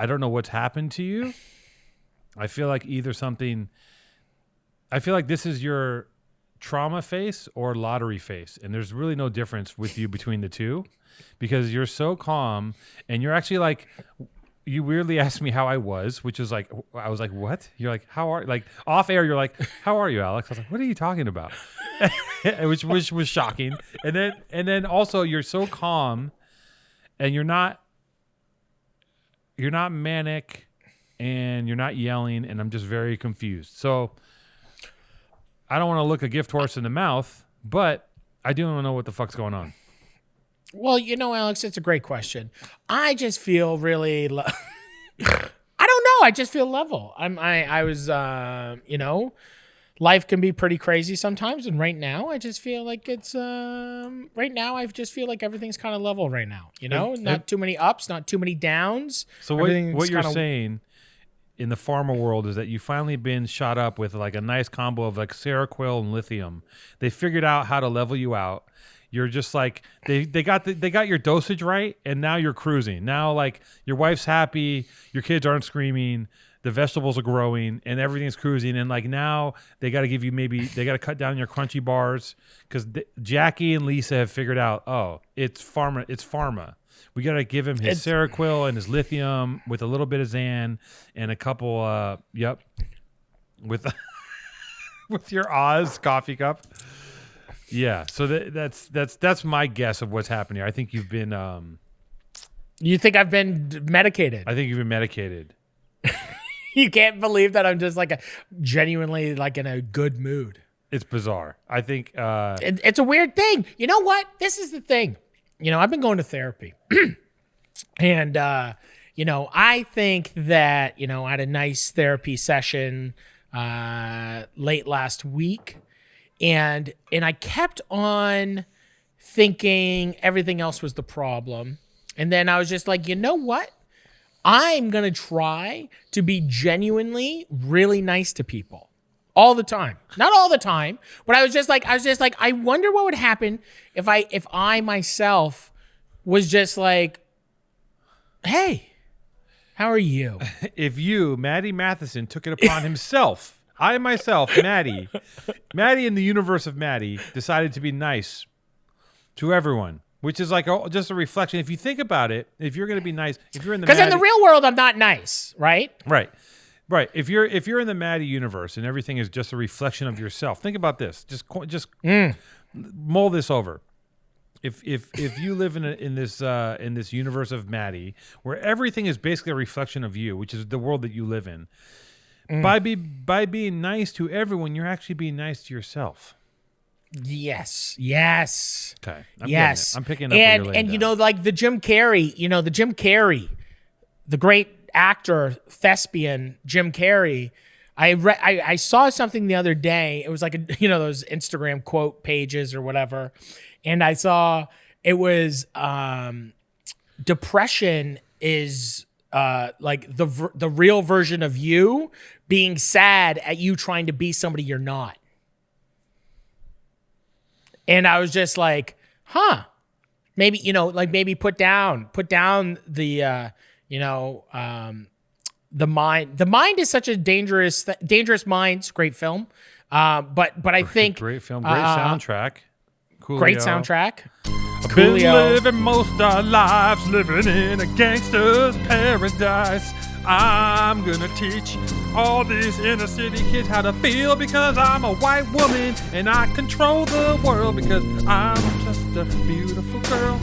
I don't know what's happened to you. I feel like I feel like this is your trauma face or lottery face. And there's really no difference with you between the two because you're so calm and you're actually like, you weirdly asked me how I was, which is like, I was like, what? You're like, how are, like off air, you're like, how are you, Alex? I was like, what are you talking about? which was shocking. And then also you're so calm and you're not manic and you're not yelling. And I'm just very confused. So I don't want to look a gift horse in the mouth, but I do want to know what the fuck's going on. Well, Alex, it's a great question. I just feel really, I don't know. I just feel level. I was, life can be pretty crazy sometimes. And right now I just feel like it's, I just feel like everything's kind of level right now, not too many ups, not too many downs. So what you're saying in the pharma world is that you finally been shot up with like a nice combo of like Seroquel and lithium. They figured out how to level you out. You're just like they got your dosage right, and now you're cruising. Now like your wife's happy, your kids aren't screaming, the vegetables are growing, and everything's cruising. And like now they got to give you they got to cut down your crunchy bars because Jackie and Lisa have figured out it's pharma. We got to give him his Seroquel and his lithium with a little bit of Xan and a couple with with your Oz coffee cup. Yeah, so that's my guess of what's happening here. I think you've been You think I've been medicated? I think you've been medicated. You can't believe that I'm just like genuinely like in a good mood. It's bizarre. I think it's a weird thing. You know what? This is the thing. I've been going to therapy. And I think that, I had a nice therapy session late last week. And I kept on thinking everything else was the problem. And then I was just like, you know what? I'm going to try to be genuinely really nice to people all the time. Not all the time, but I was just like, I wonder what would happen if I myself was just like, hey, how are you? If you, Maddie Matheson, took it upon himself, I myself, Maddie in the universe of Maddie, decided to be nice to everyone, which is like just a reflection. If you think about it, if you're going to be nice, if you're in the because in the real world, I'm not nice, right? Right. If you're in the Maddie universe and everything is just a reflection of yourself, think about this. Just mull this over. If you live in this universe of Maddie, where everything is basically a reflection of you, which is the world that you live in. By being nice to everyone, you're actually being nice to yourself. Yes. Okay. I'm picking up. And like the Jim Carrey, the great actor thespian Jim Carrey. I saw something the other day. It was like those Instagram quote pages or whatever, and I saw it was depression is like the real version of you being sad at you trying to be somebody you're not. And I was just like, maybe, maybe put down the, the mind. The mind is such a dangerous Minds, great film. But I think great film, great soundtrack. Coolio. Great soundtrack. I've been living most our lives living in a gangster's paradise. I'm gonna teach all these inner city kids how to feel because I'm a white woman and I control the world because I'm just a beautiful girl.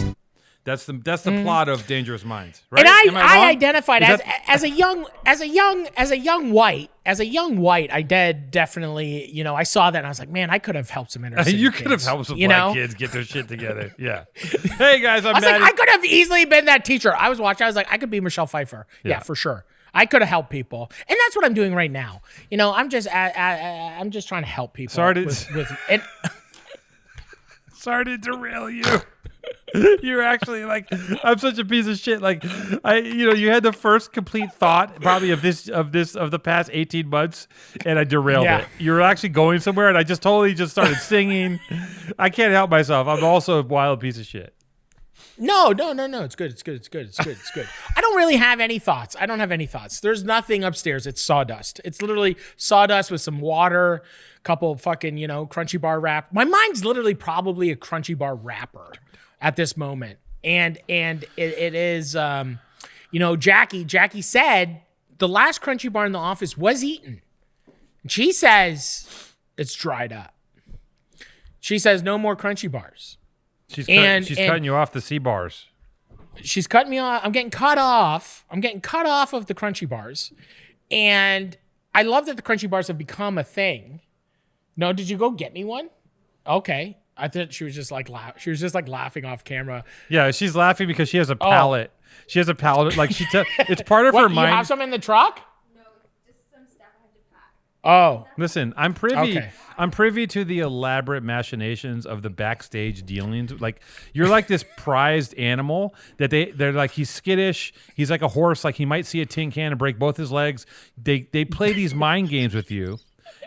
That's the plot of Dangerous Minds, right? And I identified as a young white. I did definitely, I saw that and I was like, man, I could have helped some inner city You kids, could have helped some black kids get their shit together. Yeah. Hey guys, I'm Maddie. I could have easily been that teacher. I was watching. I was like, I could be Michelle Pfeiffer. Yeah, for sure. I could have helped people, and that's what I'm doing right now. I'm just trying to help people. Sorry to derail you. You're actually like, I'm such a piece of shit. Like, you had the first complete thought probably of the past 18 months, and I derailed it. You're actually going somewhere, and I just totally started singing. I can't help myself. I'm also a wild piece of shit. No. It's good. It's good. I don't really have any thoughts. There's nothing upstairs. It's sawdust. It's literally sawdust with some water, couple fucking, Crunchy Bar wrap. My mind's literally probably a Crunchy Bar wrapper at this moment. And it is, Jackie said the last Crunchy Bar in the office was eaten. She says it's dried up. She says no more Crunchy Bars. She's cutting you off the C bars. She's cutting me off. I'm getting cut off of the Crunchy Bars. And I love that the Crunchy Bars have become a thing. No, did you go get me one? Okay. I thought she was just like laughing off camera. Yeah, she's laughing because she has a palate. She has a palate. Like it's part of her mind. You have some in the truck? No, just some stuff I have to pack. Oh. Listen, I'm privy. Okay. I'm privy to the elaborate machinations of the backstage dealings. Like you're like this prized animal that they're like, he's skittish. He's like a horse. Like he might see a tin can and break both his legs. They play these mind games with you.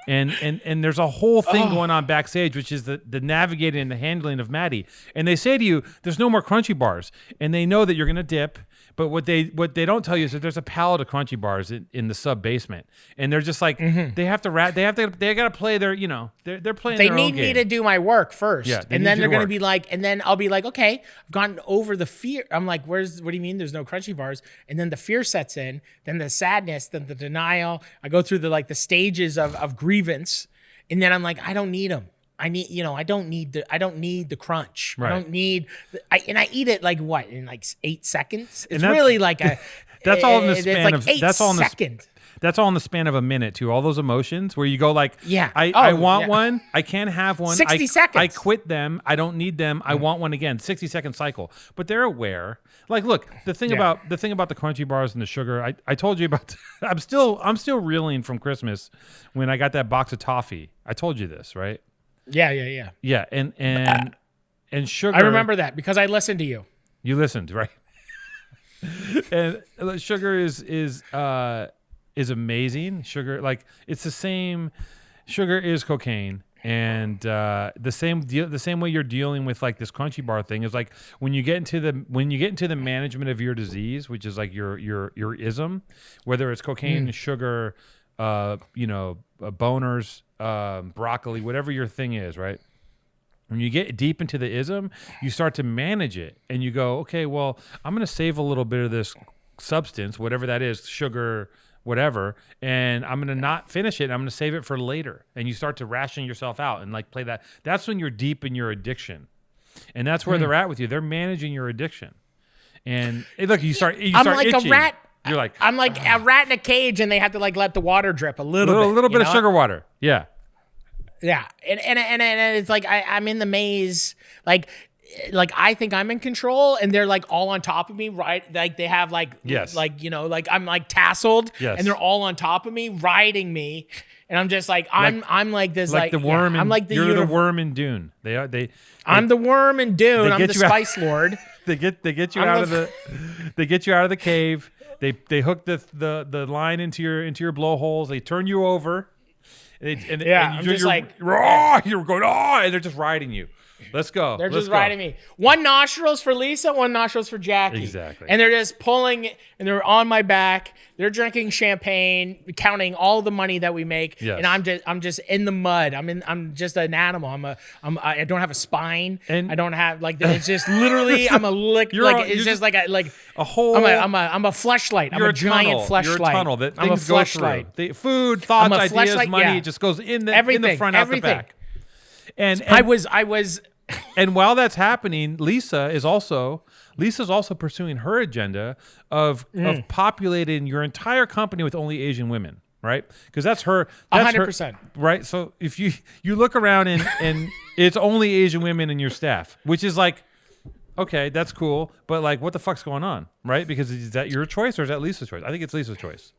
And there's a whole thing going on backstage, which is the navigating and the handling of Maddie. And they say to you, there's no more Crunchy Bars. And they know that you're going to dip. But what they don't tell you is that there's a pallet of Crunchy Bars in the sub basement. And they're just like, they got to play their, they're playing They their own need game. me to do my work first. Yeah, and then they're going to be like, and then I'll be like, okay, I've gotten over the fear. I'm like, what do you mean there's no Crunchy Bars? And then the fear sets in, then the sadness, then the denial. I go through the stages of grievance. And then I'm like, I don't need them. I don't need the crunch. Right. I don't need, and I eat it in 8 seconds. It's that's, really like a, that's all in the span of, 8 seconds. That's all in the span of a minute too. All those emotions where you go like, yeah, I want one. I can't have one. 60 seconds. I quit them. I don't need them. I want one again. 60-second cycle. But they're aware. Like, look, the thing about the Crunchy Bars and the sugar. I told you about. I'm still reeling from Christmas when I got that box of toffee. I told you this, right? Yeah. Yeah, and sugar. I remember that because I listened to you. You listened, right? And sugar is amazing. Sugar, like it's the same. Sugar is cocaine, and the same way you're dealing with like this Crunchy Bar thing is like when you get into the management of your disease, which is like your ism, whether it's cocaine, sugar, boners, broccoli, whatever your thing is, right? When you get deep into the ism, you start to manage it, and you go, okay, well, I'm going to save a little bit of this substance, whatever that is, sugar, whatever, and I'm going to not finish it. I'm going to save it for later. And you start to ration yourself out and like play that. That's when you're deep in your addiction. And that's where they're at with you. They're managing your addiction. And look, you start I'm like itching. a rat. You're like, I'm like a rat in a cage, and they have to like let the water drip a little bit of sugar water. Yeah. Yeah. And it's like I'm in the maze, like I think I'm in control, and they're like all on top of me, right? Like they have like, yes, like, like I'm like tasseled, yes, and they're all on top of me, riding me, and I'm just like I'm like this, like the worm. I'm like you're the worm in Dune. I'm the worm in Dune. I'm the Spice Lord. They get you out of the cave. They hook the line into your blowholes. They turn you over. And you're going, and they're just riding you. Let's go. They're just riding me. One nostril's for Lisa, one nostril's for Jackie. Exactly. And they're just pulling, and they're on my back. They're drinking champagne, counting all the money that we make. Yes. And I'm just in the mud. I'm just an animal. I don't have a spine. And I don't have it's just literally I'm a lick. It's just like a whole. I'm a fleshlight. I'm a giant fleshlight. You're a tunnel that I'm a things go through. The food, thoughts, ideas, money. It just goes in the front, out the back. And I was. And while that's happening, Lisa's also pursuing her agenda of populating your entire company with only Asian women, right? Because that's her. 100%. Right. So if you look around and it's only Asian women in your staff, which is like, okay, that's cool, but like, what the fuck's going on, right? Because is that your choice or is that Lisa's choice? I think it's Lisa's choice.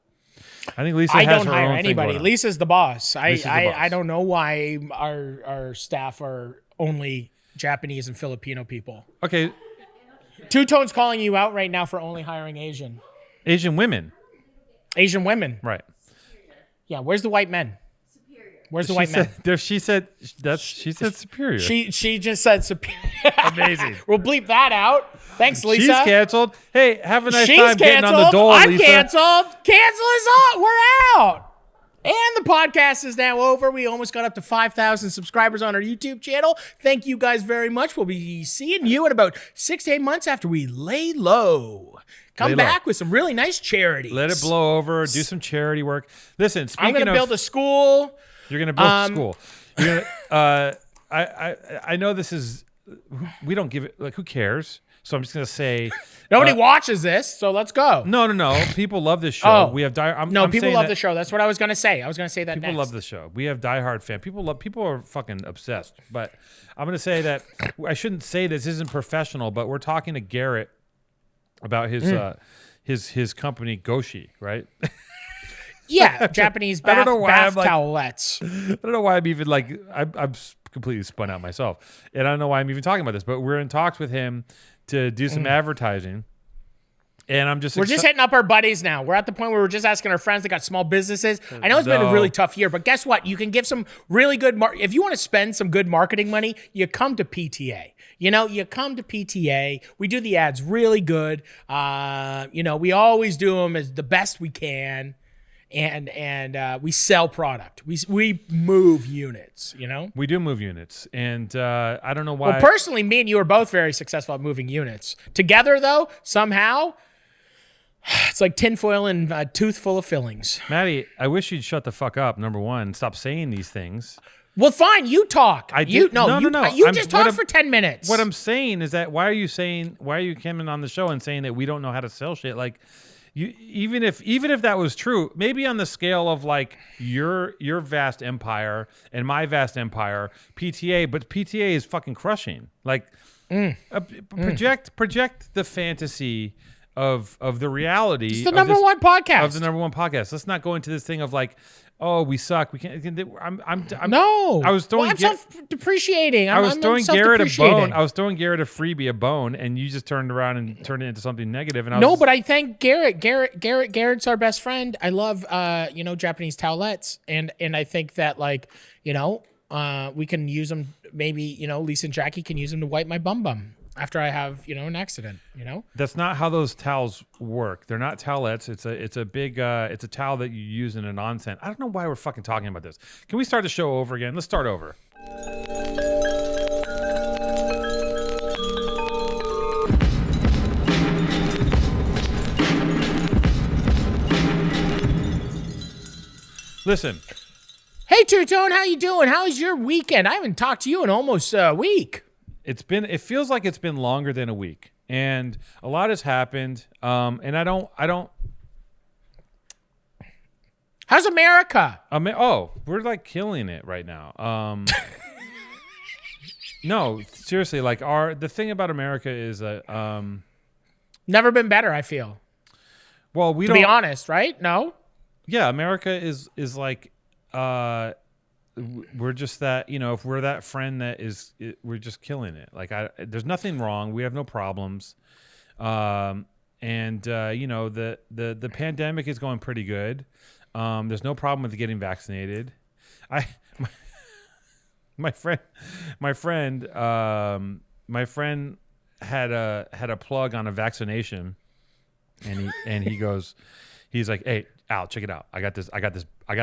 I think Lisa. I has don't her hire own anybody. Lisa's the boss. I don't know why our staff are only Japanese and Filipino people. Okay. Two Tone's calling you out right now for only hiring Asian women. Asian women. Right. Yeah. Where's the white men? Where's the white man? She said superior. She just said superior. Amazing. We'll bleep that out. Thanks, Lisa. She's canceled. Hey, have a nice She's time getting on the canceled. dole, I'm Lisa. canceled. Cancel is on. We're out. And the podcast is now over. We almost got up to 5,000 subscribers on our YouTube channel. Thank you guys very much. We'll be seeing you in about 6 to 8 months after we lay low. Come back with some really nice charities. Let it blow over. Do some charity work. Listen, speaking I'm going to build a school. You're going to build a school. You're gonna, I know this is, we don't give it, like, who cares? So I'm just going to say. Nobody watches this, so let's go. No. People love this show. We have people love the show. That's what I was going to say. I was going to say that people love the show. We have diehard fans. People are fucking obsessed. But I'm going to say that I shouldn't say this isn't professional, but we're talking to Garrett about his company Goshi, right? Yeah, Japanese bath towelettes. I don't know why I'm even like I'm completely spun out myself, and I don't know why I'm even talking about this. But we're in talks with him to do some advertising, and we're just hitting up our buddies now. We're at the point where we're just asking our friends that got small businesses. I know it's been a really tough year, but guess what? You can give some really good if you want to spend some good marketing money, you come to PTA. You come to PTA. We do the ads really good. We always do them as the best we can. And we sell product. We move units, We do move units. And I don't know why. Well, personally, me and you are both very successful at moving units. Together, though, somehow, it's like tinfoil and a tooth full of fillings. Maddie, I wish you'd shut the fuck up, number one. Stop saying these things. Well, fine. You talk. You just talked for 10 minutes. What I'm saying is that why are you coming on the show and saying that we don't know how to sell shit? Like, even if that was true, maybe on the scale of like your vast empire and my vast empire, PTA, but PTA is fucking crushing. Like, project the fantasy of the reality. It's the number one podcast. Of the number one podcast. Let's not go into this thing of like, oh, we suck. We can't. No. I was throwing. I'm self-deprecating. I was throwing Garrett a bone. I was throwing Garrett a freebie, a bone, and you just turned around and turned it into something negative. And but I thank Garrett. Garrett's our best friend. I love, Japanese towelettes, and I think that we can use them. Maybe Lisa and Jackie can use them to wipe my bum after I have an accident. That's not how those towels work. They're not towelettes. It's a big it's a towel that you use in an onsen. I don't know why we're fucking talking about this. Can we start the show over again? Let's start over. Listen. Hey, Two-Tone, how you doing? How's your weekend? I haven't talked to you in almost a week. It feels like it's been longer than a week, and a lot has happened. And I don't. How's America? We're like killing it right now. No, seriously, like the thing about America is that never been better. I feel. Well, to be honest, right? No. Yeah, America is like. We're just that, if we're that friend that we're just killing it. Like there's nothing wrong. We have no problems. The pandemic is going pretty good. There's no problem with getting vaccinated. My friend had a plug on a vaccination, and he goes, he's like, "Hey, Al, check it out. I got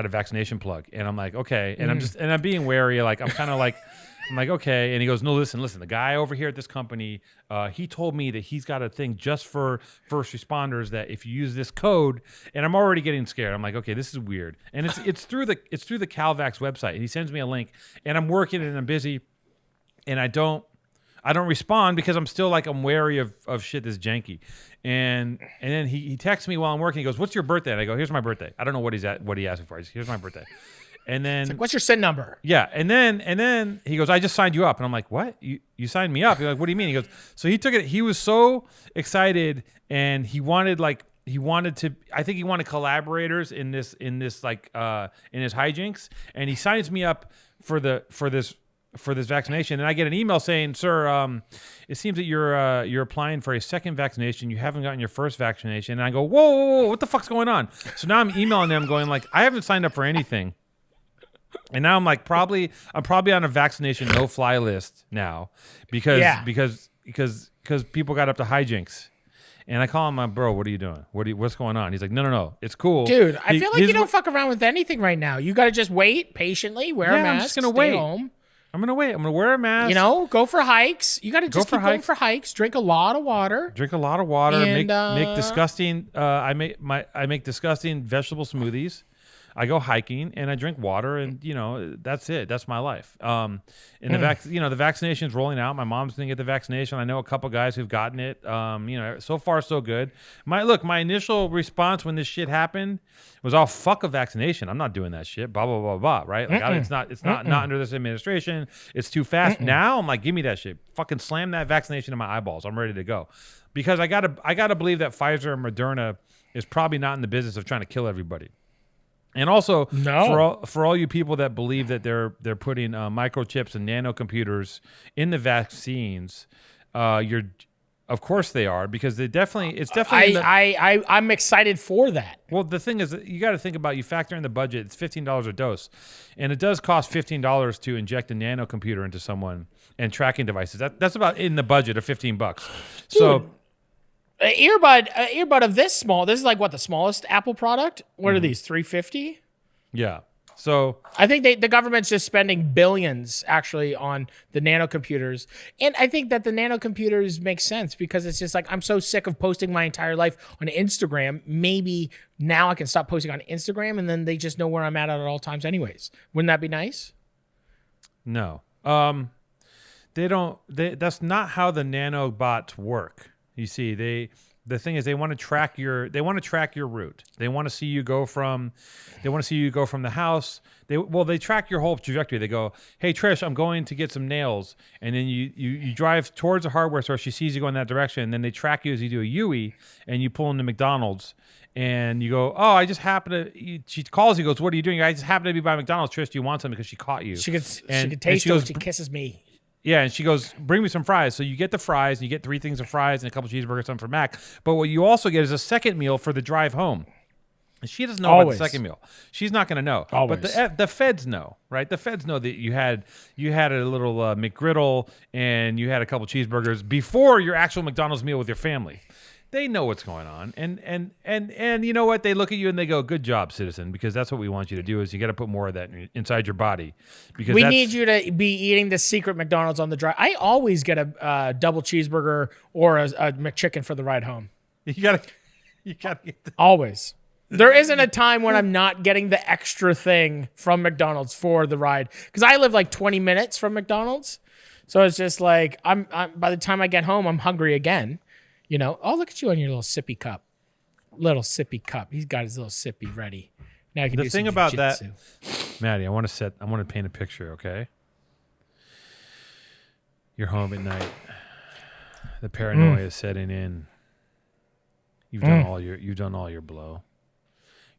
a vaccination plug." And I'm like, okay. And I'm being wary. Like, I'm like, okay. And he goes, no, listen, the guy over here at this company, he told me that he's got a thing just for first responders that if you use this code, and I'm already getting scared. I'm like, okay, this is weird. And it's through the CalVax website. And he sends me a link, and I'm working and I'm busy, and I don't respond because I'm still like, I'm wary of shit that's janky. And then he texts me while I'm working. He goes, "What's your birthday?" And I go, "Here's my birthday." I don't know what he asked me for. Here's my birthday. And then it's like, "What's your SIN number?" Yeah. And then he goes, "I just signed you up." And I'm like, "What? You signed me up?" He's like, "What do you mean?" He goes, so he took it. He was so excited, and he wanted collaborators in this hijinks, and he signs me up for this vaccination, and I get an email saying, "Sir, it seems that you're applying for a second vaccination. You haven't gotten your first vaccination." And I go, whoa, what the fuck's going on? So now I'm emailing them going like, I haven't signed up for anything. And now I'm probably on a vaccination no-fly list now because people got up to hijinks. And I call him, bro, what are you doing? What's going on? He's like, no, it's cool. Dude, I feel like you don't fuck around with anything right now. You got to just wait patiently, wear a mask, I'm just gonna stay wait. home. I'm going to wait. I'm going to wear a mask. Go for hikes. You got to just keep going for hikes. Drink a lot of water. And, make disgusting. I make disgusting vegetable smoothies. I go hiking and I drink water, and that's it. That's my life. And the vaccination's rolling out. My mom's gonna get the vaccination. I know a couple guys who've gotten it. So far so good. My initial response when this shit happened was, "Oh, fuck a vaccination. I'm not doing that shit." Blah blah blah blah. Right? It's not under this administration. It's too fast. Now I'm like, give me that shit. Fucking slam that vaccination in my eyeballs. I'm ready to go, because I gotta believe that Pfizer and Moderna is probably not in the business of trying to kill everybody. And also, for all you people that believe that they're putting microchips and nanocomputers in the vaccines, of course they are, because it's definitely. I'm excited for that. Well, the thing is, you got to think about, you factor in the budget. It's $15 a dose, and it does cost $15 to inject a nanocomputer into someone and tracking devices. That's about in the budget of $15. So. Dude. An earbud of this small. This is like what, the smallest Apple product? What are these? $350? Yeah. So I think the government's just spending billions actually on the nanocomputers, and I think that the nanocomputers make sense because it's just like, I'm so sick of posting my entire life on Instagram. Maybe now I can stop posting on Instagram, and then they just know where I'm at all times, anyways. Wouldn't that be nice? No. They don't. That's not how the nanobots work. You see, the thing is, they want to track your route. They want to see you go from the house. They track your whole trajectory. They go, "Hey Trish, I'm going to get some nails," and then you drive towards a hardware store. She sees you go in that direction, and then they track you as you do a UE, and you pull into McDonald's, and you go, "Oh, I just happen to." She calls you, goes, "What are you doing?" "I just happen to be by McDonald's, Trish. Do you want something?" Because she caught you. She could taste it when she kisses me. Yeah, and she goes, "Bring me some fries." So you get the fries, and you get 3 things of fries and a couple cheeseburgers, something for Mac. But what you also get is a second meal for the drive home. And she doesn't know about the second meal. She's not going to know. Always. But the feds know, right? The feds know that you had a little McGriddle and you had a couple cheeseburgers before your actual McDonald's meal with your family. They know what's going on, and you know what? They look at you and they go, "Good job, citizen," because that's what we want you to do. Is you got to put more of that inside your body, because we need you to be eating the secret McDonald's on the drive. I always get a double cheeseburger or a McChicken for the ride home. You gotta get always. There isn't a time when I'm not getting the extra thing from McDonald's for the ride, because I live like 20 minutes from McDonald's, so it's just like I'm by the time I get home, I'm hungry again. Oh, look at you on your little sippy cup. He's got his little sippy ready. Now I can do the thing some about jiu-jitsu. that, Maddie, I want to paint a picture, okay? You're home at night. The paranoia is setting in. You've done all your blow.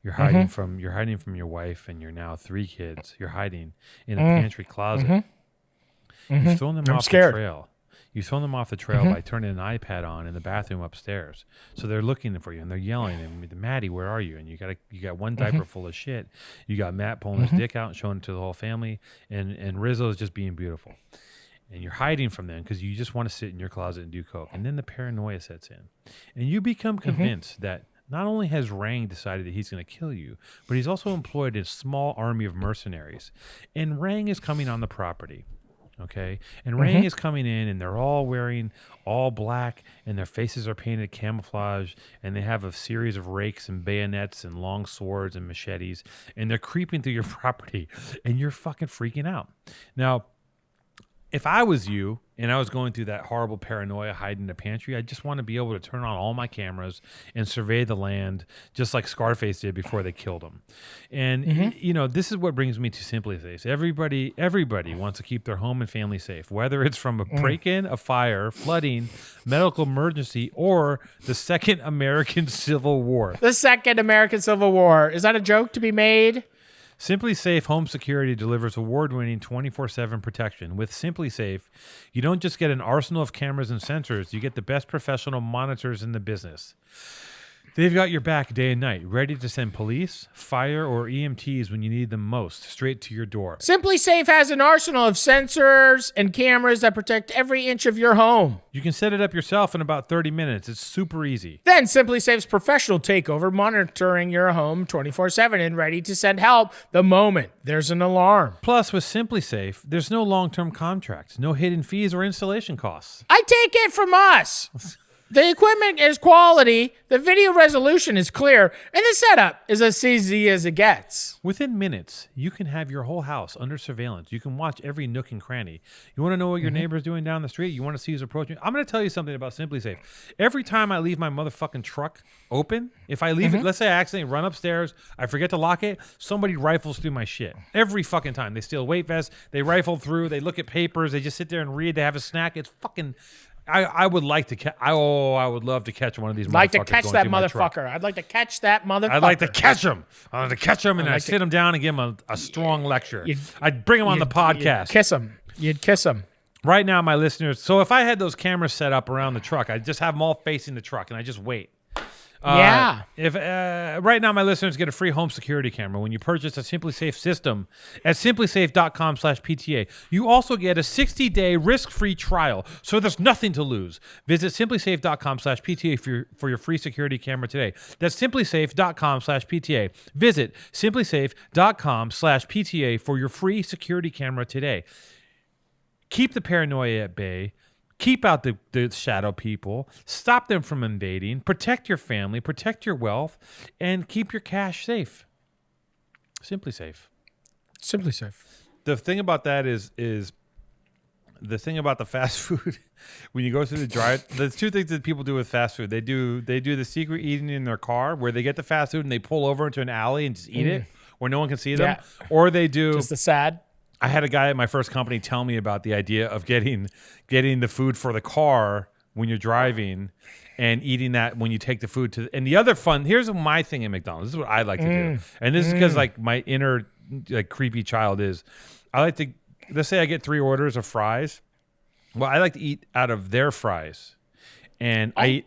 You're hiding from your wife and your now 3 kids. You're hiding in a pantry closet. You've thrown them off the trail. You throw them off the trail by turning an iPad on in the bathroom upstairs. So they're looking for you and they're yelling, and "Maddie, where are you?" And you got one diaper full of shit. You got Matt pulling his dick out and showing it to the whole family, and Rizzo's just being beautiful. And you're hiding from them because you just want to sit in your closet and do coke. And then the paranoia sets in, and you become convinced that not only has Rang decided that he's going to kill you, but he's also employed a small army of mercenaries. And Rang is coming on the property. Okay, and Rang is coming in, and they're all wearing all black, and their faces are painted camouflage, and they have a series of rakes and bayonets and long swords and machetes, and they're creeping through your property, and you're fucking freaking out. Now, if I was you and I was going through that horrible paranoia hiding in a pantry, I just want to be able to turn on all my cameras and survey the land just like Scarface did before they killed him. And, this is what brings me to Simply Safe. Everybody wants to keep their home and family safe, whether it's from a break-in, a fire, flooding, medical emergency, or the Second American Civil War. The Second American Civil War. Is that a joke to be made? Simply Safe Home Security delivers award-winning 24/7 protection. With Simply Safe, you don't just get an arsenal of cameras and sensors, you get the best professional monitors in the business. They've got your back day and night, ready to send police, fire, or EMTs when you need them most, straight to your door. Simply Safe has an arsenal of sensors and cameras that protect every inch of your home. You can set it up yourself in about 30 minutes. It's super easy. Then Simply Safe's professional takeover, monitoring your home 24/7 and ready to send help the moment there's an alarm. Plus, with Simply Safe, there's no long-term contracts, no hidden fees or installation costs. I take it from us. The equipment is quality, the video resolution is clear, and the setup is as easy as it gets. Within minutes, you can have your whole house under surveillance. You can watch every nook and cranny. You want to know what your neighbor's doing down the street? You want to see who's approaching? I'm going to tell you something about Simply Safe. Every time I leave my motherfucking truck open, if I leave it, let's say I accidentally run upstairs, I forget to lock it, somebody rifles through my shit. Every fucking time. They steal weight vests, they rifle through, they look at papers, they just sit there and read, they have a snack. It's fucking... I would like to catch. I would love to catch one of these. Like to motherfuckers catch going that through my truck. motherfucker. I'd like to catch that motherfucker. I'd like to catch him. I'd like to catch him, and I'd sit him down and give him a strong lecture. I'd bring him on the podcast. You'd kiss him. You'd kiss him. Right now, my listeners. So if I had those cameras set up around the truck, I'd just have them all facing the truck, and I just wait. Yeah. If right now my listeners get a free home security camera when you purchase a Simply Safe system at simplysafe.com/PTA. You also get a 60-day risk-free trial, so there's nothing to lose. Visit simplysafe.com/PTA for your free security camera today. That's simplysafe.com/PTA. Visit simplysafe.com/PTA for your free security camera today. Keep the paranoia at bay. Keep out the shadow people. Stop them from invading. Protect your family. Protect your wealth. And keep your cash safe. Simply Safe. Simply Safe. The thing about that is the thing about the fast food, when you go through the drive, there's two things that people do with fast food. They do the secret eating in their car where they get the fast food and they pull over into an alley and just eat it where no one can see them. Yeah. Or they do... Just the sad... I had a guy at my first company tell me about the idea of getting the food for the car when you're driving and eating that when you take the food to. And the other fun, here's my thing at McDonald's. This is what I like to do. And this is because like my inner like creepy child is. I like to, let's say I get 3 orders of fries. Well, I like to eat out of their fries. And I eat.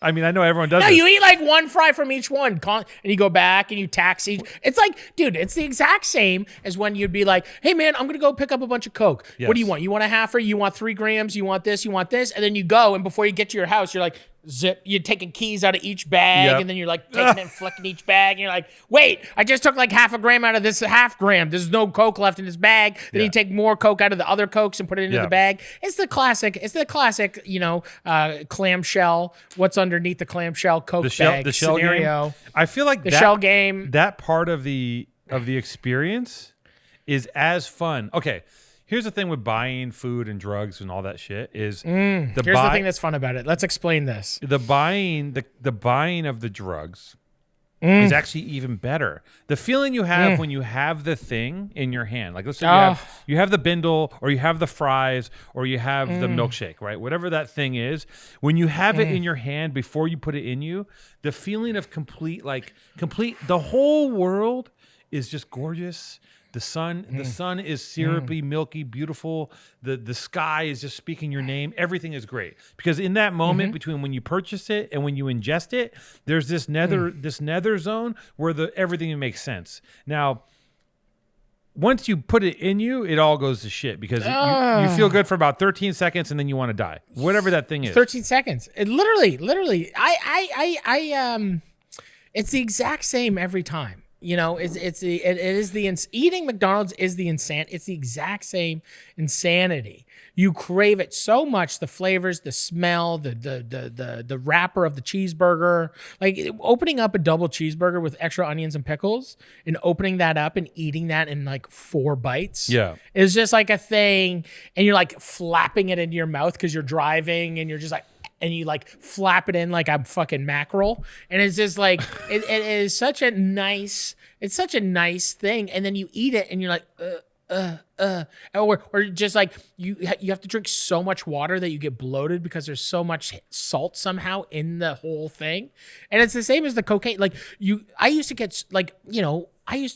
I mean, I know everyone does. No, this. you eat like one fry from each one, and you go back and you tax each. It's like, dude, it's the exact same as when you'd be like, "Hey, man, I'm gonna go pick up a bunch of Coke. Yes. What do you want? You want a halfer? You want 3 grams? You want this? You want this?" And then you go, and before you get to your house, you're like, zip. You're taking keys out of each bag, and then you're like taking it and flicking each bag, and you're like, "Wait, I just took like half a gram out of this half gram. There's no Coke left in this bag." Then you take more Coke out of the other Cokes and put it into the bag. It's the classic. Clamshell. What's underneath the clamshell Coke bag the shell scenario? game. I feel like the shell game. That part of the experience is as fun. Okay. Here's the thing with buying food and drugs and all that shit is here's the thing that's fun about it. Let's explain this. The buying of the drugs is actually even better. The feeling you have when you have the thing in your hand, like let's say you have the bindle or you have the fries or you have the milkshake, right? Whatever that thing is, when you have it in your hand before you put it in you, the feeling of complete, the whole world is just gorgeous. The sun is syrupy, milky, beautiful. The sky is just speaking your name. Everything is great because in that moment between when you purchase it and when you ingest it, there's this nether zone where everything makes sense. Now, once you put it in you, it all goes to shit because you feel good for about 13 seconds and then you want to die. Whatever that thing is. 13 seconds. It literally. It's the exact same every time. You know, eating McDonald's is it's the exact same insanity. You crave it so much, the flavors, the smell, the wrapper of the cheeseburger, like opening up a double cheeseburger with extra onions and pickles and opening that up and eating that in like 4 bites. Yeah. Is just like a thing. And you're like flapping it into your mouth because you're driving and you're just like, and you like flap it in like I'm fucking mackerel. And it's just like, it is such a nice thing. And then you eat it and you're like, or just like you have to drink so much water that you get bloated because there's so much salt somehow in the whole thing. And it's the same as the cocaine. Like I used to get like, you know,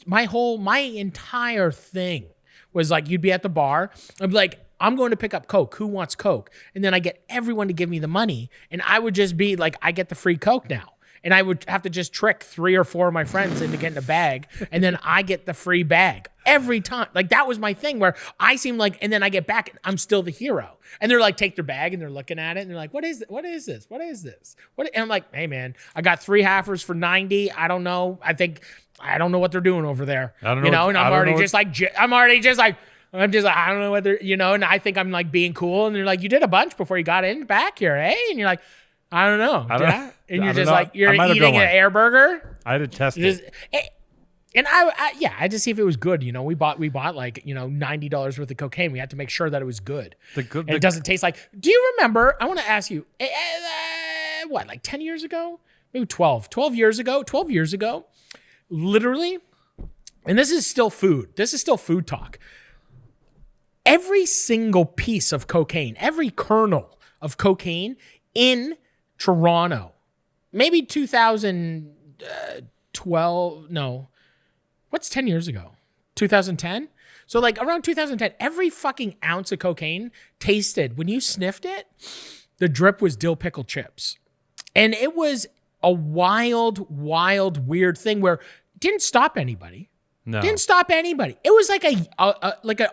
my entire thing was like, you'd be at the bar. I'd be like, I'm going to pick up Coke. Who wants Coke? And then I get everyone to give me the money. And I would just be like, I get the free Coke now. and I would have to just trick 3 or 4 of my friends into getting a bag, and then I get the free bag every time. Like that was my thing where I seem like, and then I get back and I'm still the hero. And they're like, take their bag and they're looking at it and they're like, what is this? What is this? What is this? And I'm like, hey man, I got 3 halfers for 90. I don't know. I don't know what they're doing over there. I don't know. You know, and I'm already just like, I don't know whether, you know, and I think I'm like being cool. And they're like, you did a bunch before you got in back here, eh? And you're like, I don't know. And you're just like, you're eating an air burger. I had to test it. And I had to see if it was good. You know, we bought like, you know, $90 worth of cocaine. We had to make sure that it was good. And it doesn't taste like, do you remember, I want to ask you, what, like 10 years ago? Maybe 12 years ago, literally, and this is still food. This is still food talk. Every single piece of cocaine, every kernel of cocaine in Toronto, maybe 2012, no, what's 10 years ago? 2010? So like around 2010, every fucking ounce of cocaine tasted, when you sniffed it, the drip was dill pickle chips. And it was a wild, weird thing where it didn't stop anybody. No. Didn't stop anybody. It was like an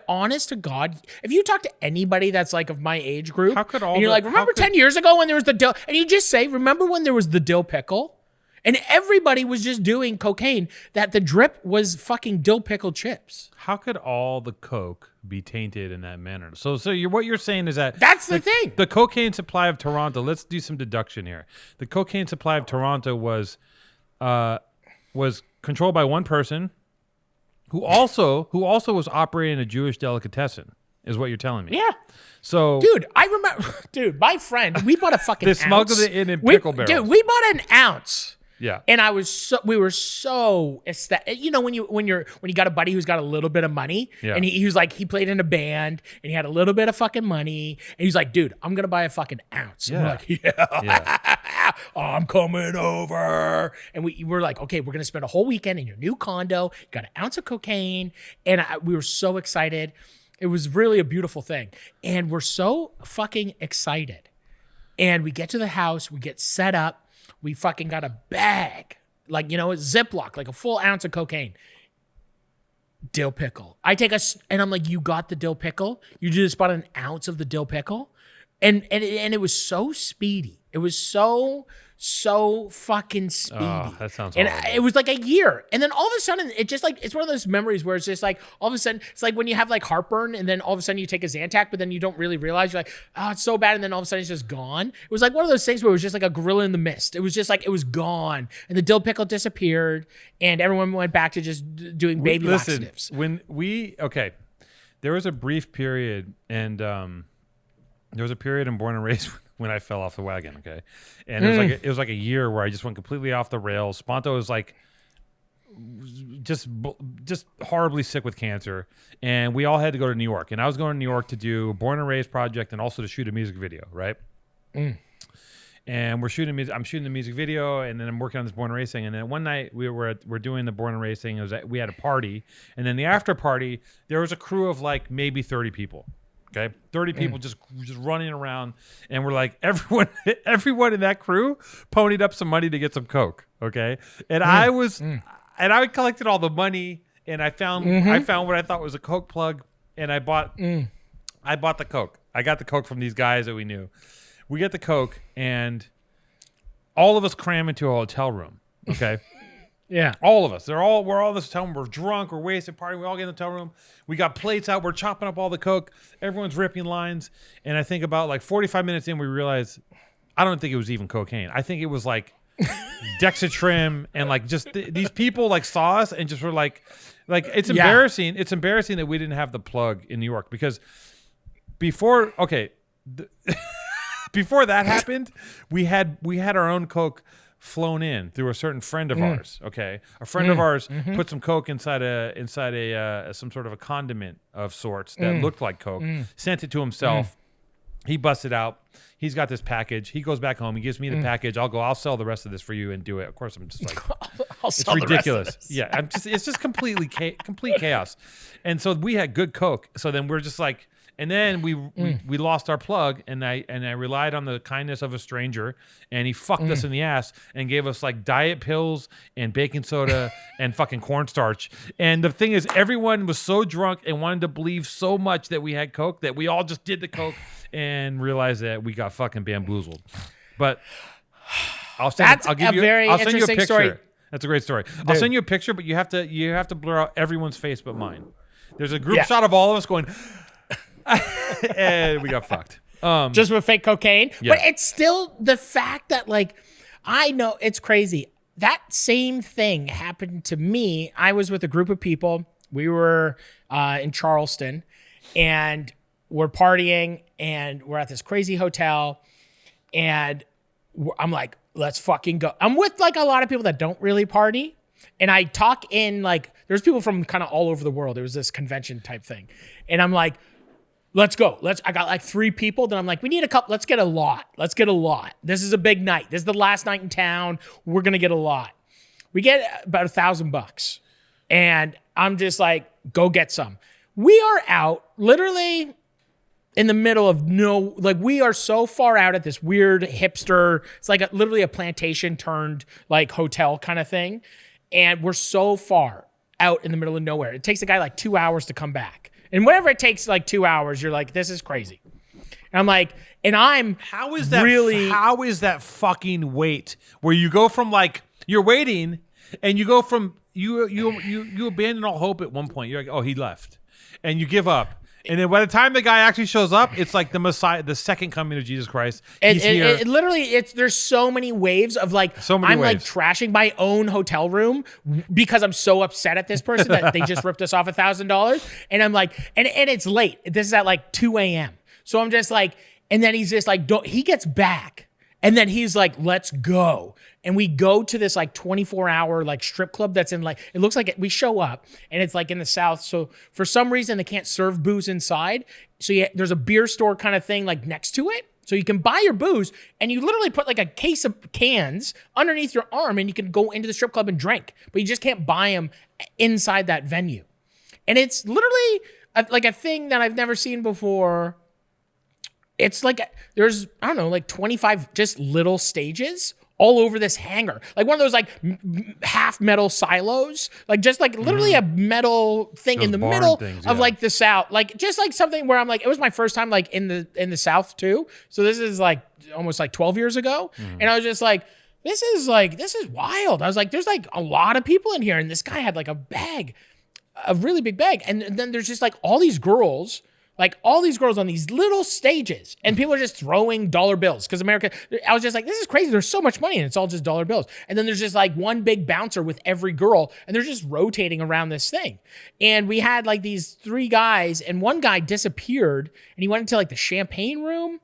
honest to God. If you talk to anybody that's like of my age group, and you're like, remember 10 years ago when there was the dill, and you just say, remember when there was the dill pickle? And everybody was just doing cocaine, that the drip was fucking dill pickle chips. How could all the coke be tainted in that manner? So what you're saying is that that's the thing. The cocaine supply of Toronto. Let's do some deduction here. The cocaine supply of Toronto was controlled by one person, who also was operating a Jewish delicatessen, is what you're telling me. Yeah. So, dude, I remember, my friend, we bought a fucking they ounce. smuggled it in pickle barrels. Dude, we bought an ounce. Yeah. And we were so ecstatic. You know, when you got a buddy who's got a little bit of money, and he was like, he played in a band and he had a little bit of fucking money, and he's like, dude, I'm gonna buy a fucking ounce. And we're like, yeah. I'm coming over. And we're like, okay, we're gonna spend a whole weekend in your new condo. You got an ounce of cocaine, and we were so excited. It was really a beautiful thing, and we're so fucking excited. And we get to the house, we get set up. We fucking got a bag, like, you know, a Ziploc, like a full ounce of cocaine. Dill pickle. I take and I'm like, you got the dill pickle? You just bought an ounce of the dill pickle? And it was so speedy. It was so fucking speedy. Oh, that sounds And horrible. it was like a year. And then all of a sudden, it just like, it's one of those memories where it's just like, all of a sudden, it's like when you have like heartburn and then all of a sudden you take a Zantac, but then you don't really realize, you're like, oh, it's so bad. And then all of a sudden it's just gone. It was like one of those things where it was just like a gorilla in the mist. It was just like, it was gone. And the dill pickle disappeared and everyone went back to just doing baby laxatives. There was a brief period and there was a period in Born and Raised when I fell off the wagon, okay? And it was like a year where I just went completely off the rails. Sponto was like just horribly sick with cancer, and we all had to go to New York. And I was going to New York to do a Born and Raised project and also to shoot a music video, right? And I'm shooting the music video, and then I'm working on this Born and Raised thing. And then one night we're doing the Born and Raised thing. We had a party, and then the after party there was a crew of like maybe 30 people. Okay, 30 people just running around, and we're like, everyone in that crew ponied up some money to get some coke. Okay, and I collected all the money, and I found what I thought was a coke plug, and I bought the coke. I got the coke from these guys that we knew. We get the coke, and all of us cram into a hotel room. Okay. Yeah. All of us. We're all in this hotel room. We're drunk. We're wasted, partying. We all get in the hotel room. We got plates out. We're chopping up all the coke. Everyone's ripping lines. And I think about like 45 minutes in, we realized, I don't think it was even cocaine. I think it was like Dexatrim, and like just these people like saw us and just were like it's embarrassing. It's embarrassing that we didn't have the plug in New York, because before that happened, we had our own coke flown in through a certain friend of ours. Okay, a friend of ours put some coke inside a some sort of a condiment of sorts that looked like coke. Sent it to himself. He busted out. He's got this package. He goes back home. He gives me the package. I'll sell the rest of this for you and do it. Of course, I'm just like, it's ridiculous. Yeah, it's just complete chaos. And so we had good coke. So then we're just like, And then we lost our plug, and I relied on the kindness of a stranger, and he fucked us in the ass and gave us like diet pills and baking soda and fucking cornstarch. And the thing is, everyone was so drunk and wanted to believe so much that we had Coke that we all just did the Coke and realized that we got fucking bamboozled. But I'll send you a picture. Story. That's a great story. I'll send you a picture, but you have to blur out everyone's face but mine. There's a group shot of all of us going. And we got fucked. Just with fake cocaine. Yeah. But it's still the fact that, like, I know it's crazy. That same thing happened to me. I was with a group of people. We were in Charleston, and we're partying, and we're at this crazy hotel, and I'm like, let's fucking go. I'm with like a lot of people that don't really party. And I talk in like, there's people from kind of all over the world. It was this convention type thing. And I'm like, let's go. I got like 3 people. Then I'm like, we need a couple. Let's get a lot. This is a big night. This is the last night in town. We're going to get a lot. We get about $1,000. And I'm just like, go get some. We are out literally in the middle of we are so far out at this weird hipster. It's like literally a plantation turned like hotel kind of thing. And we're so far out in the middle of nowhere. It takes a guy like 2 hours to come back. And whenever it takes like 2 hours, you're like, this is crazy. And I'm like, how is that fucking wait where you go from like, you're waiting and you go from, you abandon all hope at one point. You're like, oh, he left. And you give up. And then by the time the guy actually shows up, it's like the Messiah, the second coming of Jesus Christ. He's here. There's so many waves of like, like trashing my own hotel room because I'm so upset at this person that they just ripped us off $1,000. And I'm like, and it's late. This is at like 2 a.m. So I'm just like, and then he's just like, he gets back. And then he's like, let's go. And we go to this like 24-hour like strip club that's in like, it looks like we show up and it's like in the South. So for some reason they can't serve booze inside. So there's a beer store kind of thing like next to it. So you can buy your booze and you literally put like a case of cans underneath your arm and you can go into the strip club and drink, but you just can't buy them inside that venue. And it's literally like a thing that I've never seen before. It's like, there's, I don't know, like 25 just little stages all over this hangar. Like one of those like half metal silos, like just like literally a metal thing those in the middle of like the South. Like just like something where I'm like, it was my first time like in the South too. So this is like almost like 12 years ago. And I was just like, this is wild. I was like, there's like a lot of people in here. And this guy had like a really big bag. And then there's just like all these girls on these little stages, and people are just throwing dollar bills because America, I was just like, this is crazy. There's so much money and it's all just dollar bills. And then there's just like one big bouncer with every girl and they're just rotating around this thing. And we had like these 3 guys and one guy disappeared and he went into like the champagne room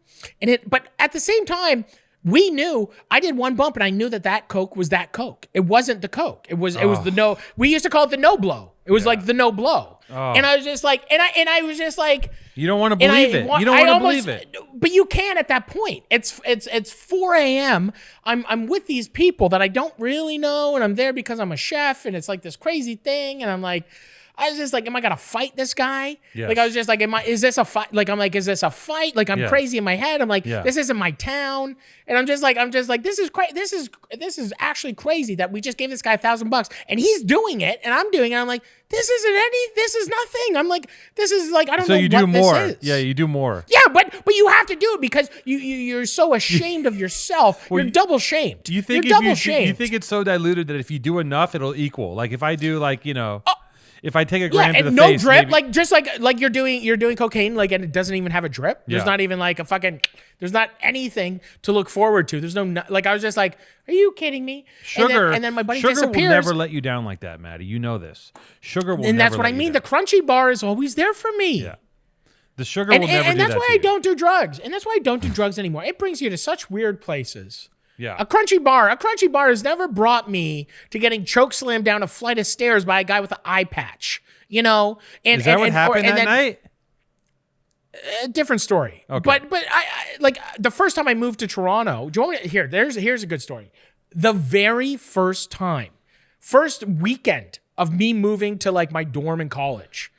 but at the same time, we knew I did one bump and I knew that Coke was that Coke. It wasn't the Coke. It was the no, we used to call it the no blow. It was like the no blow. Oh. And I was just like, and I was just like, you don't want to believe it. You don't want to believe it. But you can at that point. It's 4 a.m. I'm with these people that I don't really know, and I'm there because I'm a chef, and it's like this crazy thing, and I'm like, I was just like, am I gonna fight this guy? Yes. Like I was just like, is this a fight? Like I'm like, is this a fight? Like I'm crazy in my head. I'm like, this isn't my town, and I'm just like, this is crazy. This is actually crazy that we just gave this guy $1,000 and he's doing it, and I'm doing it. I'm like, this is nothing. I'm like, this is like, I don't know. So you do more. This is. Yeah, you do more. Yeah, but you have to do it because you're so ashamed of yourself. You're double shamed. You think you're double shamed. You think it's so diluted that if you do enough, it'll equal. Like if I do like if I take a gram to the no face, drip, maybe. like just like you're doing cocaine, like, and it doesn't even have a drip. There's not even like there's not anything to look forward to. There's no, like, I was just like, are you kidding me? Sugar, and then my buddy sugar disappears. will never let you down like that, Maddie. You know this. Sugar will, and never that's what let I mean. You down. The crunchy bar is always there for me. Yeah, the sugar will never do that. And that's why I don't do drugs. And that's why I don't do drugs anymore. It brings you to such weird places. Yeah. A crunchy bar has never brought me to getting choke slammed down a flight of stairs by a guy with an eye patch. You know, and is that what happened that night? A different story. Okay. But I like the first time I moved to Toronto. Do you want me to, here's a good story. The very first weekend of me moving to like my dorm in college,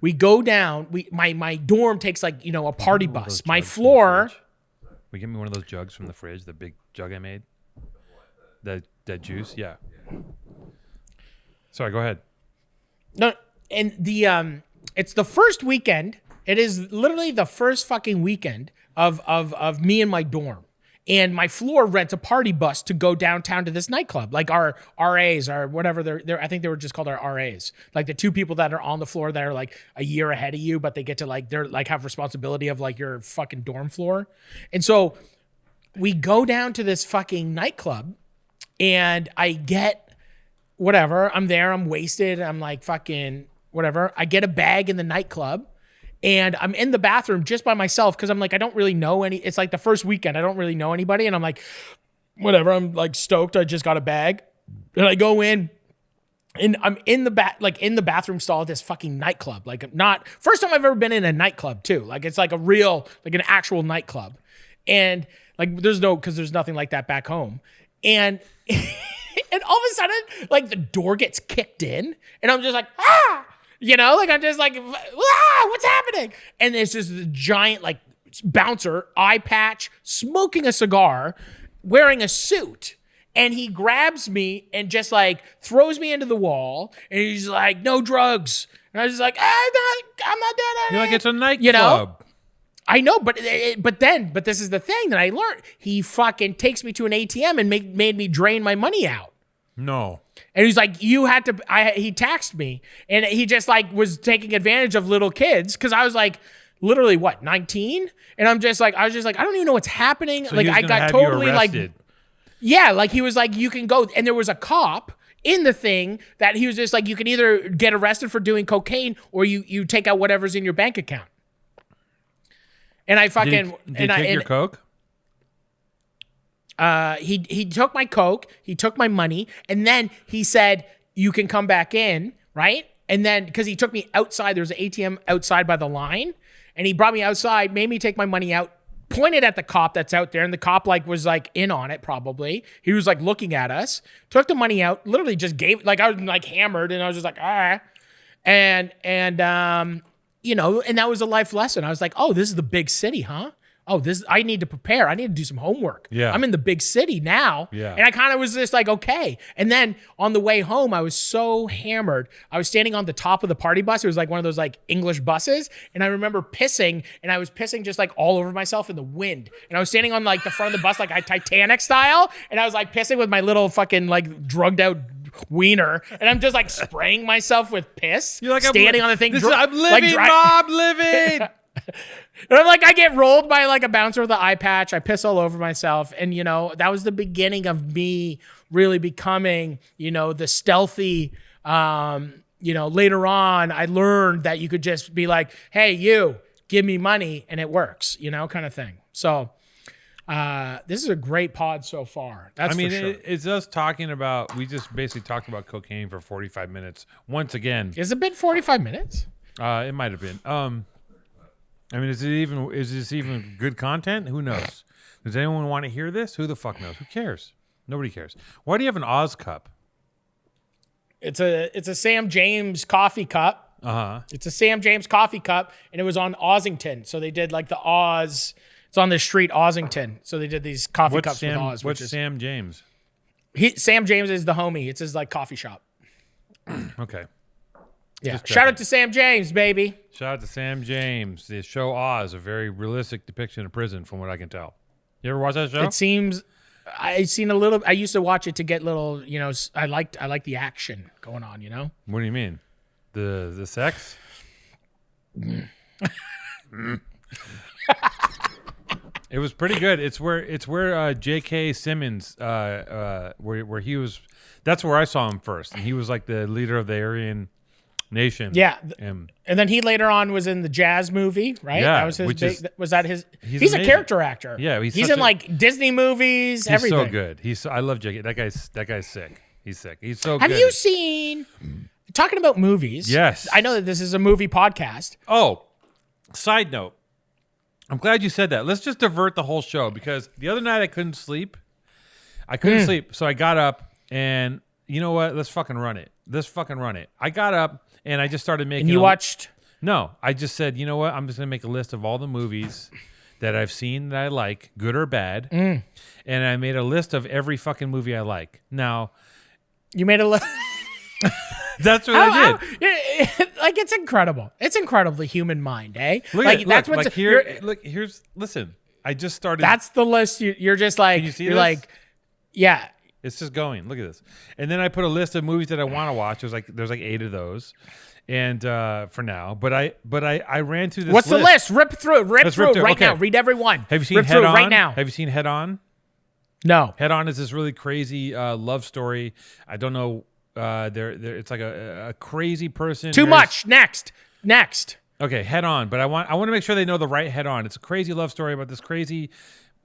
We go down. My dorm takes like, a party One of those bus. My jugs from the floor. fridge. We give me one of those jugs from the fridge, the big jug I made. That juice, yeah. Sorry, go ahead. No, and it's the first weekend. It is literally the first fucking weekend of me and my dorm. And my floor rents a party bus to go downtown to this nightclub. Like our RAs or whatever they're I think they were just called our RAs. Like the two people that are on the floor that are like a year ahead of you, but they get to like, they're like have responsibility of like your fucking dorm floor. And so we go down to this fucking nightclub and I get whatever. I'm there, I'm wasted. I'm like fucking whatever. I get a bag in the nightclub. And I'm in the bathroom just by myself because I'm like, I don't really know any. It's like the first weekend. I don't really know anybody. And I'm like, whatever. I'm like stoked. I just got a bag. And I go in and I'm in the bathroom stall at this fucking nightclub. Like not first time I've ever been in a nightclub too. Like it's like a real, like an actual nightclub. And like because there's nothing like that back home. And and all of a sudden, like the door gets kicked in and I'm just like, ah! Like I'm just like, what's happening? And there's just a giant like bouncer, eye patch, smoking a cigar, wearing a suit. And he grabs me and just like throws me into the wall. And he's like, no drugs. And I was just like, I'm not doing it. You're like, it's a nightclub. I know, but this is the thing that I learned. He fucking takes me to an ATM and made me drain my money out. No. And he's like, he taxed me. And he just like was taking advantage of little kids. Cause I was like, literally what, 19? And I was just like, I don't even know what's happening. So like I got totally like, yeah, like he was like, you can go. And there was a cop in the thing that he was just like, you can either get arrested for doing cocaine or you take out whatever's in your bank account. And I fucking, did he take your Coke? He took my Coke, he took my money, and then he said, you can come back in, right? And then, because he took me outside, there was an ATM outside by the line, and he brought me outside, made me take my money out, pointed at the cop that's out there, and the cop like was like in on it probably. He was like looking at us, took the money out, literally just gave, like I was like hammered, and I was just like, and that was a life lesson. I was like, oh, this is the big city, huh? Oh, I need to prepare. I need to do some homework. Yeah. I'm in the big city now. Yeah. And I kind of was just like, okay. And then on the way home, I was so hammered. I was standing on the top of the party bus. It was like one of those like English buses. And I remember pissing, and I was pissing just like all over myself in the wind. And I was standing on like the front of the bus, like Titanic style. And I was like pissing with my little fucking like drugged out wiener. And I'm just like spraying myself with piss. You're like, standing on the thing. I'm living, Bob, living. And I'm like, I get rolled by like a bouncer with an eye patch. I piss all over myself. And, that was the beginning of me really becoming, the stealthy, later on, I learned that you could just be like, hey, you give me money and it works, kind of thing. So this is a great pod so far. That's for sure. It's us talking about, we just basically talked about cocaine for 45 minutes. Once again. Has it been 45 minutes? It might have been. is this even good content? Who knows? Does anyone want to hear this? Who the fuck knows? Who cares? Nobody cares. Why do you have an Oz cup? It's a Sam James coffee cup. It's a Sam James coffee cup, and it was on Ossington. So they did like the Oz. It's on the street Ossington. So they did these coffee cups with Oz. What's Sam James? Sam James is the homie. It's his like coffee shop. Okay. Yeah. Shout out to Sam James, baby. Shout out to Sam James. The show Oz, a very realistic depiction of prison, from what I can tell. You ever watch that show? It seems I've seen a little. I used to watch it to get little. I like the action going on. What do you mean? The sex? It was pretty good. It's where J.K. Simmons, where he was. That's where I saw him first, and he was like the leader of the Aryan Nation. Yeah, and then he later on was in the Jazz movie, right? Yeah, that was his. Was that his? He's amazing. A character actor. Yeah, he's in like Disney movies. He's everything. so good. I love J.K. That guy's sick. He's sick. He's so good. Have you seen? Talking about movies. Yes, I know that this is a movie podcast. Oh, side note. I'm glad you said that. Let's just divert the whole show because the other night I couldn't sleep. So I got up and, you know what? Let's fucking run it. I got up and I just started making. And you watched? No, I just said, you know what? I'm just gonna make a list of all the movies that I've seen that I like, good or bad, and I made a list of every fucking movie I like. Now, you made a list. That's what I did. Like, it's incredible. It's incredible, the human mind, eh? Look like at, that's look, what's like here. Look, here's. Listen, I just started. That's the list. You're just like. Can you see you're this? like, yeah. It's just going. Look at this. And then I put a list of movies that I want to watch. There's like 8 of those, and for now. But I ran through this. What's list. the list? Rip through it right Okay. now. Read every one. Have you seen Rip Head through it On? right now? Have you seen Head On? No. Head On is this really crazy love story. I don't know. It's like a crazy person. Too much. Next. Okay, Head On. But I want to make sure they know the right Head On. It's a crazy love story about this crazy.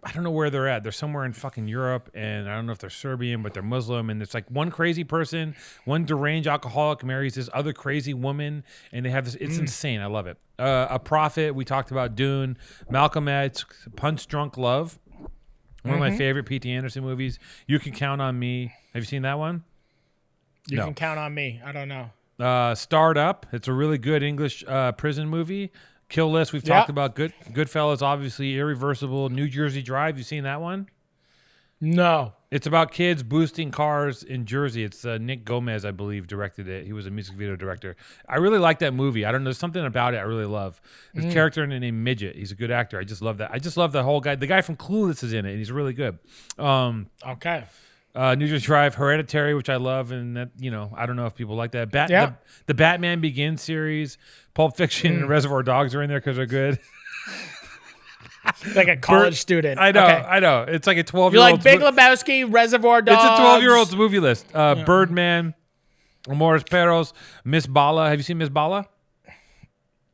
I don't know where they're at. They're somewhere in fucking Europe, and I don't know if they're Serbian, but they're Muslim. And it's like one crazy person, one deranged alcoholic marries this other crazy woman, and they have this. It's insane. I love it. A Prophet. We talked about Dune. Malcolm X. Punch Drunk Love. One of my favorite P.T. Anderson movies. You Can Count on Me. Have you seen that one? You can count on me. I don't know. Starred Up. It's a really good English prison movie. Kill List. We've talked about. Goodfellas, obviously. Irreversible. New Jersey Drive. You seen that one? No. It's about kids boosting cars in Jersey. It's Nick Gomez, I believe, directed it. He was a music video director. I really like that movie. I don't know. There's something about it I really love. There's a character named Midget. He's a good actor. I just love that. I just love the whole guy. The guy from Clueless is in it, and he's really good. Okay. New Jersey Drive, Hereditary, which I love, and that, I don't know if people like that. The Batman Begins series, Pulp Fiction, and Reservoir Dogs are in there because they're good. Like a college student. I know, Okay. I know. It's like a 12-year-old. You like Big Lebowski, Reservoir Dogs. It's a 12-year-old's movie list. Birdman, Amores Perros, Miss Bala. Have you seen Miss Bala?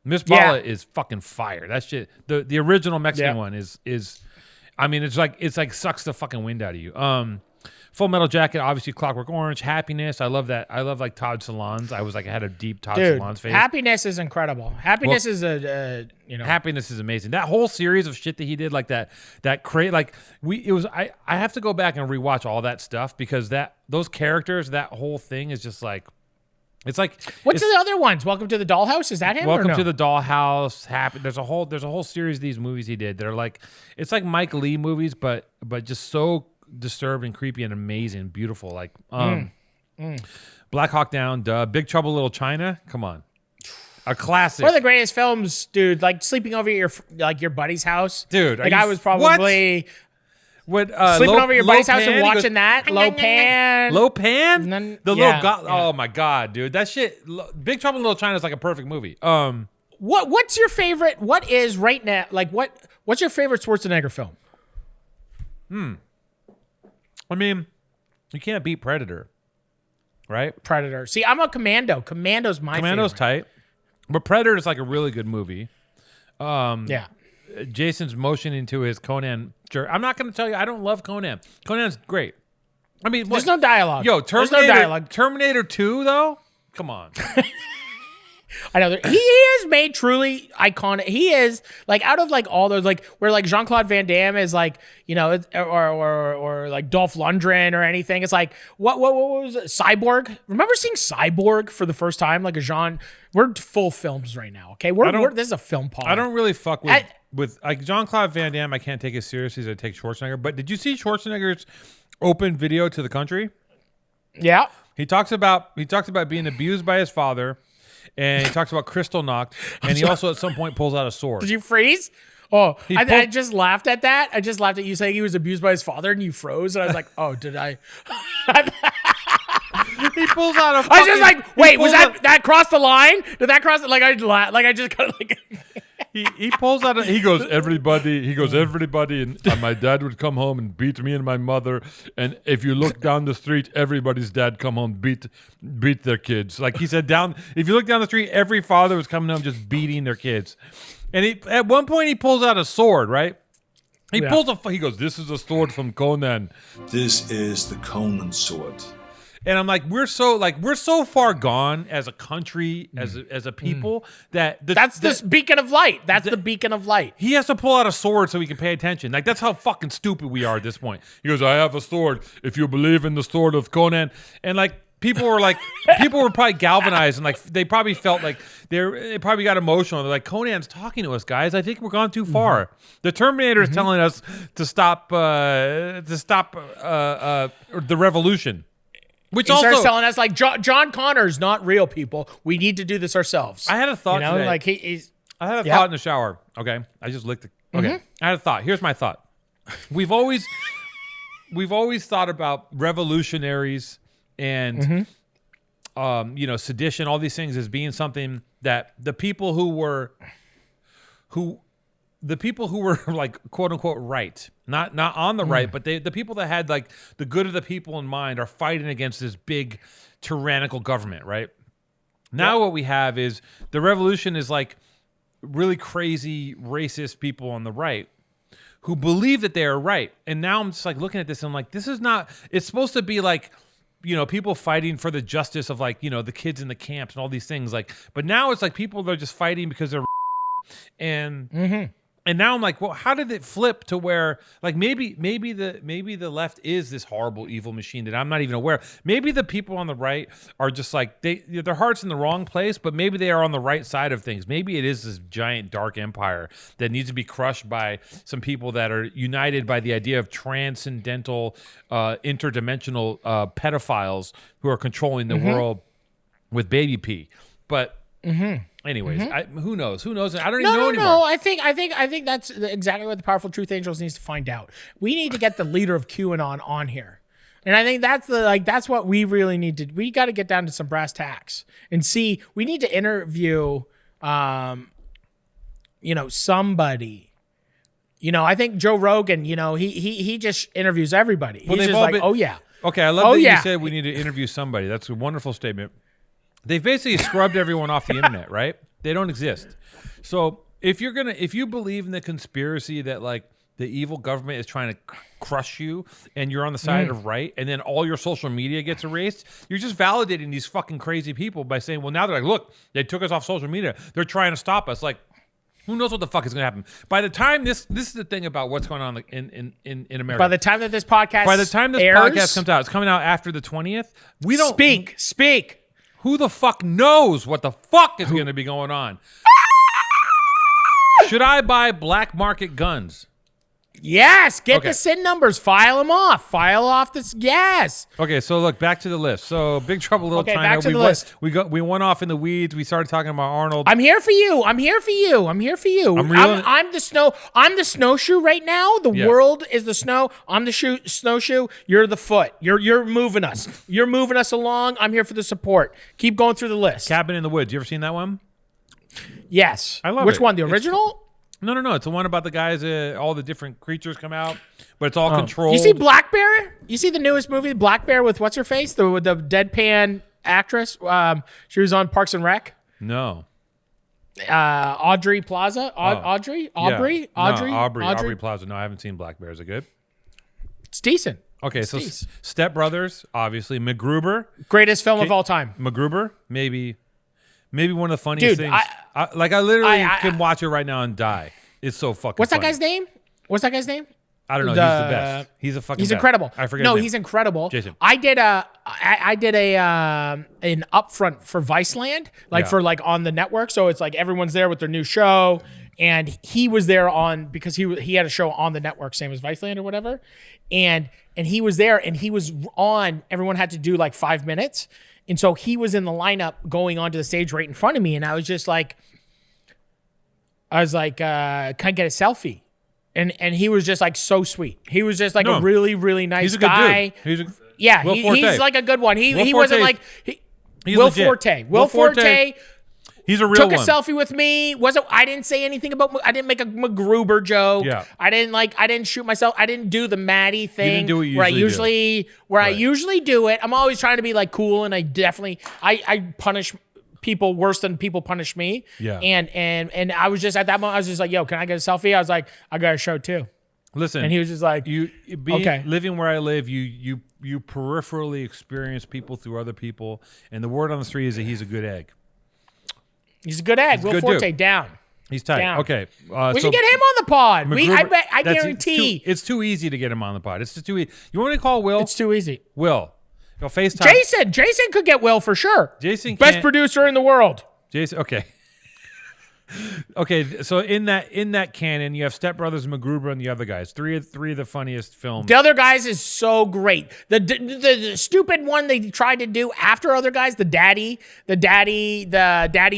Miss Bala is fucking fire. That shit. The original Mexican one is. I mean, it's like sucks the fucking wind out of you. Full Metal Jacket, obviously Clockwork Orange, Happiness. I love that. I love like Todd Solondz. I had a deep Todd Solondz face. Happiness is incredible. Happiness is Happiness is amazing. That whole series of shit that he did, like that I have to go back and rewatch all that stuff because those characters, that whole thing is just like. It's like what's the other ones? Welcome to the Dollhouse. Is that him? Welcome to the Dollhouse. Happy. There's a whole series of these movies he did. They're like it's like Mike Lee movies, but just so disturbed and creepy and amazing, beautiful. Like Black Hawk Down, Big Trouble in Little China. Come on, a classic. One of the greatest films, dude. Like sleeping over at your buddy's house, dude. Like I was probably. What, sleeping over your buddy's house and watching that Low Pan, then, oh my god, dude, that shit. Big Trouble in Little China is like a perfect movie. What's your favorite? What is right now? Like what's your favorite Schwarzenegger film? I mean, you can't beat Predator, right? Predator. See, I'm a Commando. Commando's Commando's favorite. tight, but Predator is like a really good movie. Yeah. Jason's motion into his Conan. Sure, I'm not going to tell you I don't love Conan. Conan's great. I mean, there's no dialogue. Yo, there's no dialogue. Terminator 2 though. Come on. I know he is made truly iconic. He is like out of like all those like where like Jean-Claude Van Damme is like or like Dolph Lundgren or anything. It's like what was it? Cyborg? Remember seeing Cyborg for the first time? Like we're full films right now. Okay, this is a film pod. I don't really fuck with like Jean-Claude Van Damme. I can't take as seriously as I take Schwarzenegger. But did you see Schwarzenegger's open video to the country? Yeah, he talks about being abused by his father. And he talks about crystal knocked, and he also at some point pulls out a sword. Did you freeze? Oh, I just laughed at that. I just laughed at you saying he was abused by his father, and you froze. And I was like, oh, did I? He pulls out a. I was just like, wait, was that cross the line? Did that cross? Like I just kind of like. He pulls out. He goes, everybody. And my dad would come home and beat me and my mother. And if you look down the street, everybody's dad come home beat their kids. Like he said, if you look down the street, every father was coming home just beating their kids. And at one point he pulls out a sword, right? He goes, this is a sword from Conan. This is the Conan sword. And I'm like, we're so far gone as a country, as a people that That's this beacon of light. That's the beacon of light. he has to pull out a sword so he can pay attention. Like, that's how fucking stupid we are at this point. He goes, I have a sword. If you believe in the sword of Conan. And like, people were probably galvanized and like, they probably felt like they probably got emotional. They're like, Conan's talking to us, guys. I think we're gone too far. The Terminator is telling us to stop the revolution. Which He also starts telling us like John Connor's not real, people. We need to do this ourselves. I had a thought today. like he's. I had a thought in the shower. Okay, I just licked it. Okay, I had a thought. Here's my thought. We've always thought about revolutionaries and sedition, all these things as being something that the people who were like quote unquote right, not on the right, but the people that had like the good of the people in mind are fighting against this big tyrannical government, right? Now what we have is the revolution is like really crazy racist people on the right who believe that they are right. And now I'm just like looking at this and I'm like, this is not, it's supposed to be like, people fighting for the justice of like, the kids in the camps and all these things. Like, but now it's like people that are just fighting because they're and now I'm like, well, how did it flip to where like maybe the left is this horrible evil machine that I'm not even aware of. Maybe the people on the right are just like their heart's in the wrong place, but maybe they are on the right side of things. Maybe it is this giant dark empire that needs to be crushed by some people that are united by the idea of transcendental, interdimensional pedophiles who are controlling the world with baby pee. But anyways, who knows? Who knows? I don't even know anymore. No. I think that's exactly what the Powerful Truth Angels needs to find out. We need to get the leader of QAnon on here, and I think that's what we really need to. We got to get down to some brass tacks and see. We need to interview, somebody. I think Joe Rogan. He just interviews everybody. Well, he's just like, oh yeah. Okay, I love that you said we need to interview somebody. That's a wonderful statement. They've basically scrubbed everyone off the internet, right? They don't exist. So if you believe in the conspiracy that like the evil government is trying to crush you and you're on the side of right, and then all your social media gets erased, you're just validating these fucking crazy people by saying, well, now they're like, look, they took us off social media. They're trying to stop us. Like, who knows what the fuck is going to happen? By the time this is the thing about what's going on in America. By the time that this podcast podcast comes out, it's coming out after the 20th. We don't speak. Who the fuck knows what the fuck is going to be going on? Should I buy black market guns? Yes, get the SIN numbers, file them off. File off this. Yes. Okay, so look back to the list. So Big Trouble Little China. Back to the list. We went off in the weeds. We started talking about Arnold. I'm here for you. I'm the snowshoe right now. The world is the snow. I'm the snowshoe. You're the foot. You're moving us. You're moving us along. I'm here for the support. Keep going through the list. Cabin in the Woods. You ever seen that one? Yes. I love it. Which one? The original? No. It's the one about the guys, all the different creatures come out, but it's all controlled. You see Black Bear? You see the newest movie, Black Bear, with what's her face? The deadpan actress. She was on Parks and Rec. No. Audrey Plaza. Aubrey Plaza. No, I haven't seen Black Bear. Is it good? It's decent. Okay, so Step Brothers, obviously. MacGruber. Greatest film of all time. MacGruber, maybe one of the funniest things. I literally can watch it right now and die. It's so fucking What's funny. That guy's name? I don't know. He's the best. He's a fucking He's best. incredible. I forget No, his name. he's incredible. Jason. I did an upfront for Viceland, for on the network. So it's like everyone's there with their new show. And he was there because he had a show on the network, same as Viceland or whatever. And he was there and he was on, everyone had to do like 5 minutes. And so he was in the lineup going onto the stage right in front of me. And I was like, can I get a selfie? And he was just like so sweet. He was just like a really, really nice guy. He's a good dude. He's like a good one. He wasn't like Will Forte. Will Forte. He's a real took one. a selfie with me. I didn't say anything about. I didn't make a MacGruber joke. Yeah. I didn't shoot myself. I didn't do the Maddie thing. You didn't do what you I usually do it. I'm always trying to be like cool, and I definitely I punish people worse than people punish me. Yeah. And I was just at that moment. I was just like, yo, can I get a selfie? I was like, I got a show too. Listen, And he was just like, okay. living where I live, you peripherally experience people through other people, and the word on the street is that he's a good egg. He's a good egg. He's a Will good Forte dude. down. He's tight. Down. Okay, We should get him on the pod. I guarantee it's too easy to get him on the pod. It's just too easy. You want me to call Will? it's too easy. Will. Go FaceTime. Jason could get Will for sure. Jason, best producer in the world. Jason. Okay. Okay, so in that canon, you have Step Brothers, MacGruber, and the other guys. Three of the funniest films. The Other Guys is so great. The stupid one they tried to do after Other Guys, the Daddy's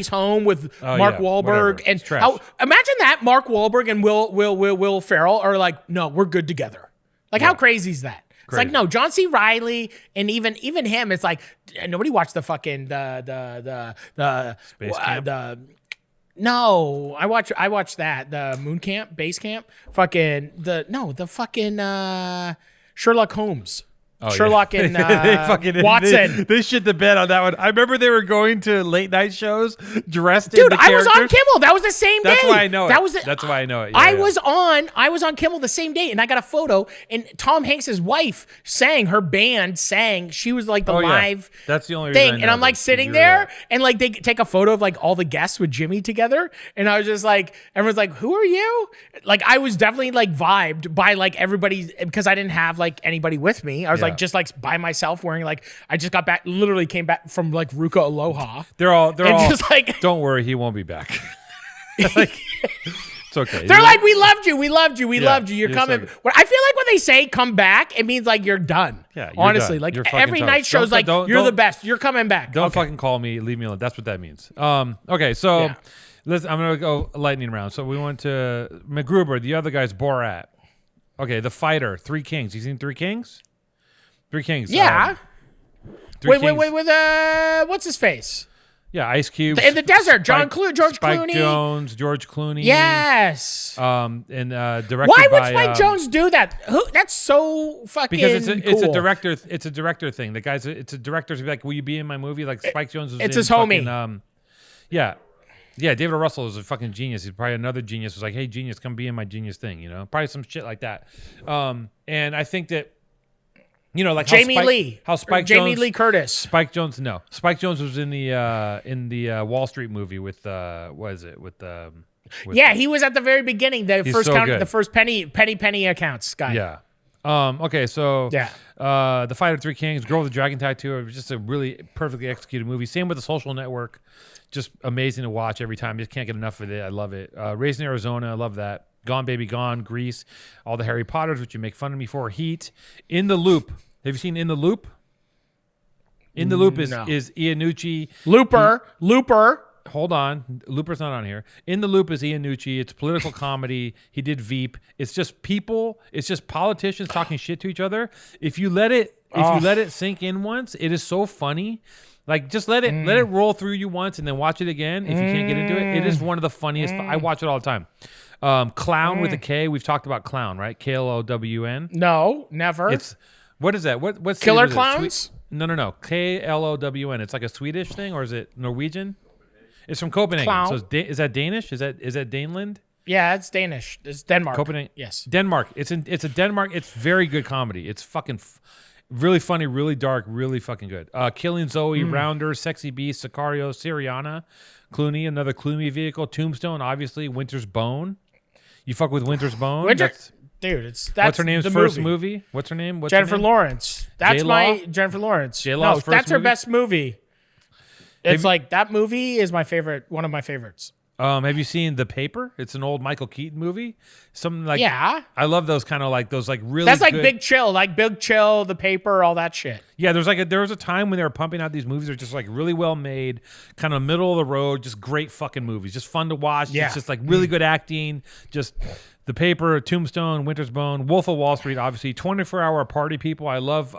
Home with Mark Wahlberg, and imagine that Mark Wahlberg and Will Ferrell are like, no, we're good together. Like, how crazy is that? It's like, no, John C. Reilly and even him. It's like nobody watched the fucking the Space Camp? No, I watched that, the Moon Camp, Base Camp, fucking Sherlock Holmes. Sherlock and Watson. They shit the bed on that one. I remember they were going to late night shows dressed in the characters. I was on Kimmel. That was the same day. That's why I know it. That's why I know it. Yeah, I was on Kimmel the same day, and I got a photo. And Tom Hanks' wife sang. Her band sang. She was like the live. That's the only thing. reason I know and I'm like sitting there, and like they take a photo of like all the guests with Jimmy together, and I was just like, everyone's like, "Who are you?" Like I was definitely like vibed by like everybody because I didn't have like anybody with me. I was like just like by myself wearing like I just got back, literally came back from like Ruka Aloha. They're all just like, don't worry, he won't be back. Like, it's okay. They're like, we loved you. You're coming. So I feel like when they say come back, it means like you're done. Yeah, honestly, done. like every night show's like you're the best. You're coming back. Don't fucking call me. Leave me alone. That's what that means. Okay, so listen, I'm gonna go lightning round. So we went to MacGruber. The other guy's Borat. Okay, The Fighter. Three Kings. You seen Three Kings? Three Kings. Yeah. Wait, with what's his face? Yeah, Ice Cube. In the desert, George Spike Clooney. Jones, George Clooney. Yes. And directed Why would by, Spike Jones do that? That's so fucking because it's cool. a director thing. The guys, it's a director's be like, will you be in my movie? Like Spike Jones was. It's his homie. Yeah, David O. Russell is a fucking genius. He's probably another genius. Was like, hey, genius, come be in my genius thing. You know, probably some shit like that. And I think that. You know, like Jamie Lee Curtis. Spike Jones, no. Spike Jones was in the Wall Street movie with what is it? He was at the very beginning. The first penny accounts guy. Yeah. Okay, so The Fighter, Three Kings, Girl with the Dragon Tattoo. It was just a really perfectly executed movie. Same with The Social Network. Just amazing to watch every time. Just can't get enough of it. I love it. Raising Arizona, I love that. Gone Baby Gone, Grease, all the Harry Potters, which you make fun of me for. Heat, In the Loop. Have you seen In the Loop? In the Loop is Iannucci. Looper. Hold on. Looper's not on here. In the Loop is Iannucci. It's political comedy. He did Veep. It's just people. It's just politicians talking shit to each other. If you let it sink in once, it is so funny. Like, just let it roll through you once and then watch it again if you can't get into it. It is one of the funniest. I watch it all the time. Clown with a K. We've talked about Clown, right? Klown. No, never. What is that? What's Killer Clowns? No. Klown. It's like a Swedish thing, or is it Norwegian? It's from Copenhagen. Clown. So is that Danish? Is that Daneland? Yeah, it's Danish. It's Denmark. Copenhagen. Yes. Denmark. It's a Denmark. It's very good comedy. It's fucking really funny, really dark, really fucking good. Killing Zoe, Rounder, Sexy Beast, Sicario, Syriana, Clooney, another Clooney vehicle, Tombstone, obviously, Winter's Bone. You fuck with Winter's Bone? Dude, what's her name's first movie? What's her name? Jennifer Lawrence. That's my Jennifer Lawrence. J-Law's first that's her movie? Best movie. It's like that movie is my favorite, one of my favorites. Have you seen The Paper? It's an old Michael Keaton movie. Something like I love those kind of like those like really. That's like good, Big Chill, The Paper, all that shit. Yeah, there was a time when they were pumping out these movies that are just like really well made, kind of middle of the road, just great fucking movies, just fun to watch. Yeah. It's just like really good acting. Just The Paper, Tombstone, Winter's Bone, Wolf of Wall Street, obviously 24-Hour Party People. I love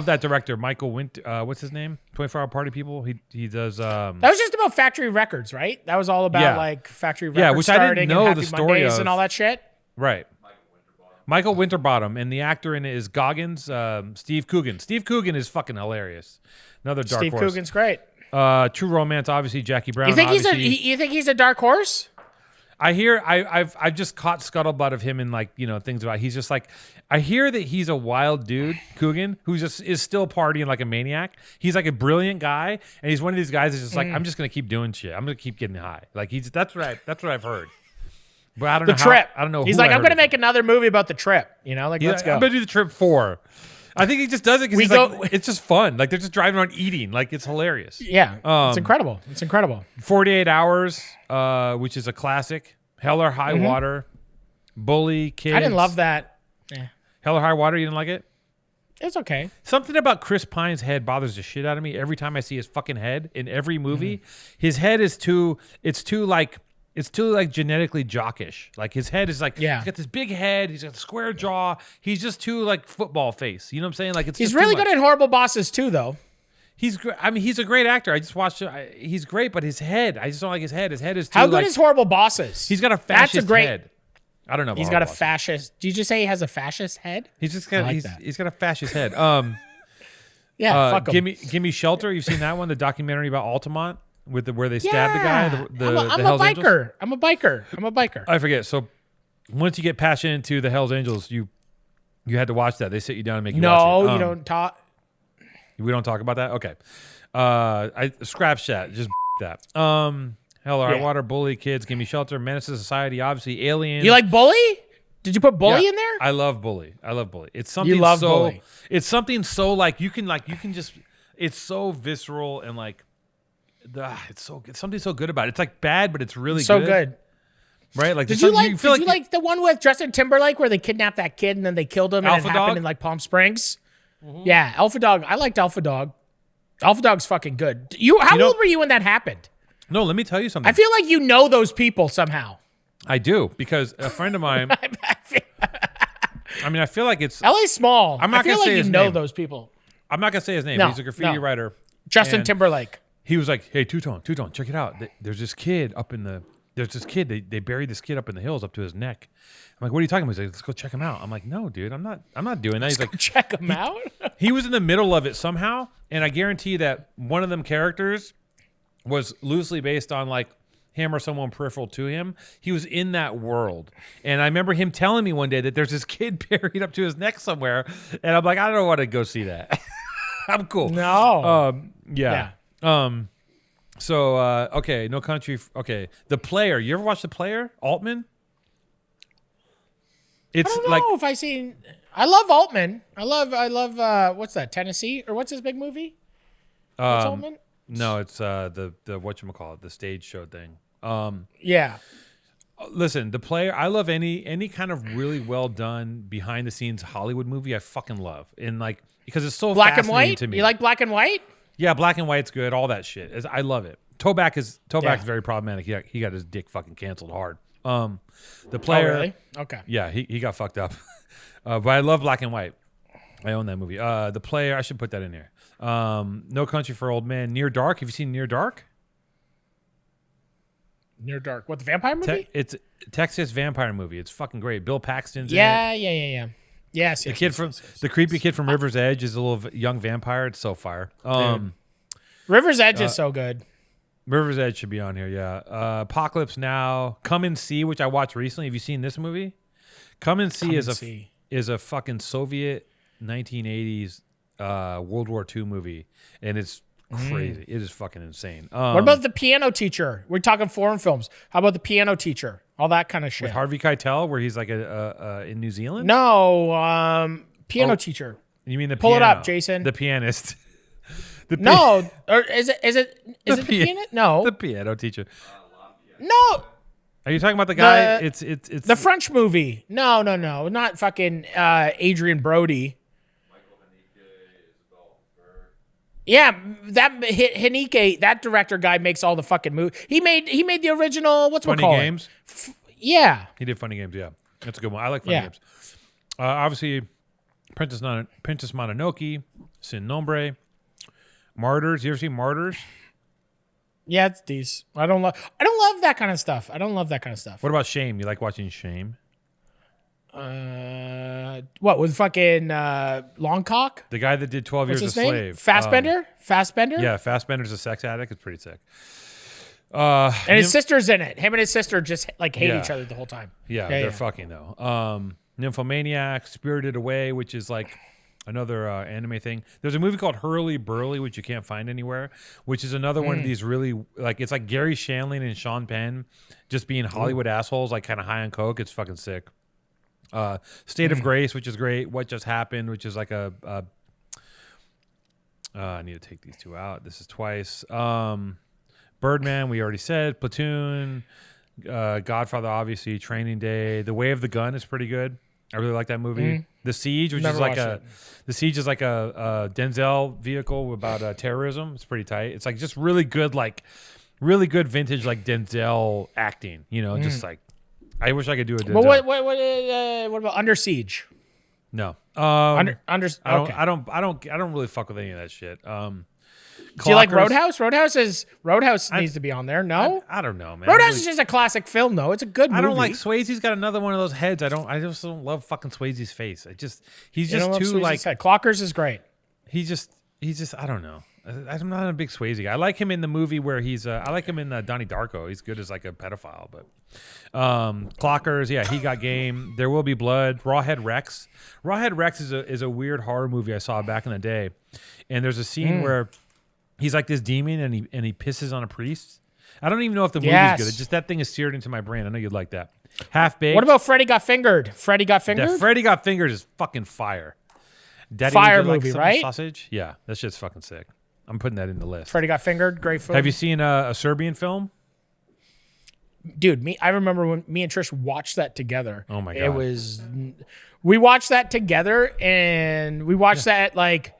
that director, Michael what's his name? 24-Hour Party People. He does. That was just about factory records, right? That was all about like factory records. Yeah, which I didn't know the story Mondays of and all that shit. Right. Michael Winterbottom, and the actor in it is Goggins, Steve Coogan. Steve Coogan is fucking hilarious. Another dark horse. Steve Coogan's great. True Romance, obviously Jackie Brown. You think he's a dark horse? I've just caught scuttlebutt of him in like, you know, things about, he's just like, I hear that he's a wild dude, Coogan, who just is still partying like a maniac. He's like a brilliant guy, and he's one of these guys that's just like, I'm just gonna keep doing shit. I'm gonna keep getting high. Like that's what I've heard. But I don't know. The Trip. I don't know. He's like, I'm gonna make another movie about the Trip. You know, like let's go. I'm gonna do the Trip 4. I think he just does it because like, it's just fun. Like they're just driving around eating. Like it's hilarious. Yeah, it's incredible. It's incredible. 48 Hours, which is a classic. Hell or High Water, Bully, Kids. I didn't love that. Hell or High Water, you didn't like it? It's okay. Something about Chris Pine's head bothers the shit out of me. Every time I see his fucking head in every movie, his head is too like genetically jockish. Like his head is like, he's got this big head, he's got a square jaw. He's just too like football face. You know what I'm saying? Like it's he's just really good at Horrible Bosses too, though. He's a great actor. I just watched it. He's great, but his head, I just don't like his head. His head is too How good is Horrible Bosses? He's got a fascist head. I don't know. He's got a fascist. Did you just say he has a fascist head? He's just got he's got a fascist head. Yeah, fuck him. Give me Shelter. You've seen that one, the documentary about Altamont with where they stabbed the guy. I'm a biker. I'm a biker. I forget. So once you get passionate into the Hell's Angels, you had to watch that. They sit you down and make you watch it. No, you don't talk. We don't talk about that. Okay. I scratch that. Just that. Hell or High Water, Bully, Kids, Give Me Shelter, Menace to Society, obviously Alien. You like Bully? Did you put Bully in there? I love Bully. It's something you love Bully. It's something so like you can just, it's so visceral and like it's something so good about it. It's like bad, but it's really so good. Right? Like did you like the one with Justin Timberlake where they kidnapped that kid and then they killed him and it happened in like Palm Springs? Mm-hmm. Yeah, Alpha Dog. I liked Alpha Dog. Alpha Dog's fucking good. How old were you when that happened? No, let me tell you something. I feel like you know those people somehow. I do, because a friend of mine. I mean, I feel like it's LA's small. I'm not I feel gonna say like his you know name. those people. I'm not gonna say his name. No, He's a graffiti writer. Justin Timberlake. He was like, "Hey, Two-Tone, check it out. There's this kid up in the. There's this kid. They buried this kid up in the hills up to his neck." I'm like, "What are you talking about?" He's like, "Let's go check him out." I'm like, "No, dude, I'm not doing that." He's like, "Check him out." He was in the middle of it somehow, and I guarantee that one of them characters was loosely based on like him or someone peripheral to him. He was in that world, and I remember him telling me one day that there's this kid buried up to his neck somewhere, and I'm like, I don't want to go see that. I'm cool. No. Yeah. So okay, No Country. Okay, The Player. You ever watch The Player? Altman. It's I don't know if I seen. I love Altman. I love. What's that? Tennessee or what's his big movie? What's Altman? No, it's the whatchamacallit, the stage show thing. Yeah. Listen, The Player. I love any kind of really well done behind the scenes Hollywood movie. I fucking love, and like because it's so black and fascinating white. to me. You like black and white? Yeah, black and white's good. All that shit. I love it. Toback is very problematic. He got his dick fucking canceled hard. The Player. Oh, really? Okay. Yeah, he got fucked up. But I love black and white. I own that movie. The Player. I should put that in there. No Country for Old Men. Near Dark. Have you seen Near Dark? Near Dark. What, the vampire movie? It's a Texas vampire movie. It's fucking great. Bill Paxton's in it. Yeah. Yes. The creepy kid from River's Edge is a little young vampire. It's so fire. River's Edge is so good. River's Edge should be on here. Yeah. Apocalypse Now. Come and See, which I watched recently. Have you seen this movie? Come and See is a fucking Soviet 1980s World War II movie, and it's crazy. It is fucking insane. What about The Piano Teacher? We're talking foreign films. How about The Piano Teacher? All that kind of shit. With Harvey Keitel, where he's like in New Zealand? No, Piano Teacher. You mean the Pull piano? It up, Jason. The pianist. No, or is it the pianist? No, the piano teacher. No. Are you talking about the guy? It's the French movie. No, not fucking Adrian Brody. Yeah, that Haneke, that director guy makes all the fucking movies. He made the original. What's Funny Games? Yeah, he did Funny Games. Yeah, that's a good one. I like Funny Games. Obviously, Princess Mononoke, Sin Nombre, Martyrs. You ever seen Martyrs? Yeah, it's decent. I don't love that kind of stuff. What about Shame? You like watching Shame? What with fucking Longcock? The guy that did 12 Years a Slave. Fassbender? Fassbender? Yeah, Fassbender's a sex addict. It's pretty sick. And his sister's in it. Him and his sister just like hate Yeah. each other the whole time. Yeah, they're fucking though. Nymphomaniac, Spirited Away, which is like another anime thing. There's a movie called Hurly Burly, which you can't find anywhere, which is another one of these really like it's like Gary Shandling and Sean Penn just being Hollywood assholes, like kind of high on coke. It's fucking sick. State of Grace, which is great. What Just Happened, which is like I need to take these two out. This is twice. Birdman, we already said. Platoon, Godfather, obviously. Training Day. The Way of the Gun is pretty good. I really like that movie. The Siege, which Never is like watched the Siege is like a Denzel vehicle about terrorism. It's pretty tight. It's like just really good vintage like Denzel acting. You know, just like I wish I could do a Denzel. But what about Under Siege? No. Okay. I don't really fuck with any of that shit. Do you like Clockers- Roadhouse needs to be on there? No, I don't know, man. Roadhouse is just a classic film, though. It's a good movie. I don't like Swayze's got another one of those heads. I just don't love fucking Swayze's face. He's You just don't love too Swayze's like head. Clockers is great. he's just I don't know. I'm not a big Swayze guy. I like him in the movie where I like him in Donnie Darko. He's good as like a pedophile, but Clockers, yeah, he got game. There Will Be Blood. Rawhead Rex. Rawhead Rex is a weird horror movie I saw back in the day, and there's a scene where he's like this demon and he pisses on a priest. I don't even know if the movie's good. It's just that thing is seared into my brain. I know you'd like that. Half Baked. What about Freddy Got Fingered? Freddy Got Fingered? That Freddy Got Fingered is fucking fire. Daddy, Fire would you like movie, some right? Sausage? Yeah, that shit's fucking sick. I'm putting that in the list. Freddy Got Fingered, great film. Have you seen a Serbian film? Dude, I remember when me and Trish watched that together. Oh my God. We watched that together, and we watched that like,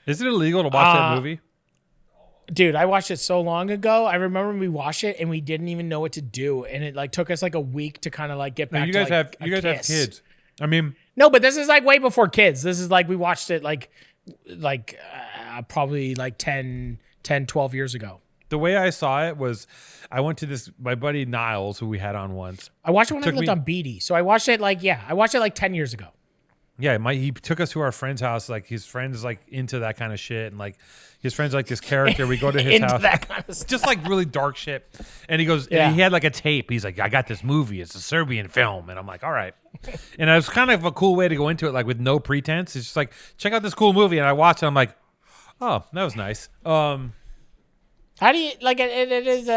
Is it illegal to watch that movie? dude, I watched it so long ago. I remember when we watched it and we didn't even know what to do, and it like took us like a week to kind of like get back. You guys to, like, have kids. I mean, No, but this is like way before kids. This is like we watched it like probably like 10, 12 years ago. the way I saw it was I went to my buddy Niles, who we had on once. I watched it when I lived on Beatty. So I watched it like 10 years ago. Yeah, he took us to our friend's house. Like his friend's like into that kind of shit, and like his friend's like this character. We go to his Into house, that kind of stuff. just like really dark shit. And he goes, Yeah. and he had like a tape. He's like, I got this movie. It's a Serbian film, and I'm like, all right. And it was kind of a cool way to go into it, like with no pretense. It's just like, check out this cool movie, and I watched it. I'm like, oh, that was nice. How do you like it? It is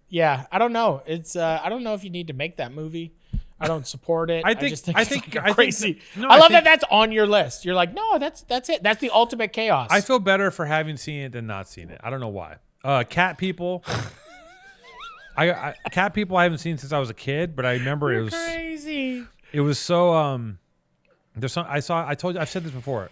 yeah. I don't know. It's I don't know if you need to make that movie. I don't support it. I just think it's fucking crazy. I love that that's on your list. You're like, no, that's it. That's the ultimate chaos. I feel better for having seen it than not seen it. I don't know why. Cat People. Cat People I haven't seen since I was a kid, but I remember it was crazy. It was so there's some I've said this before.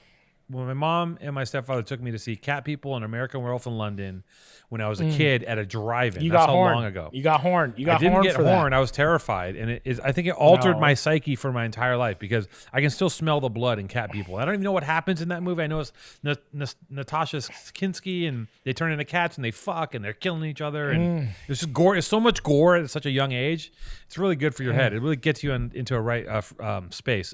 When my mom and my stepfather took me to see Cat People and American Werewolf in London when I was a kid at a drive-in. You That's got how horned. long ago. You got horned. You I got didn't horned get for horned. that. I was terrified, and I think it altered No. my psyche for my entire life because I can still smell the blood in Cat People. I don't even know what happens in that movie. I know it's Natasha Kinski, and they turn into cats and they fuck and they're killing each other, and it's just gore. It's so much gore at such a young age. It's really good for your head. It really gets you into a right space.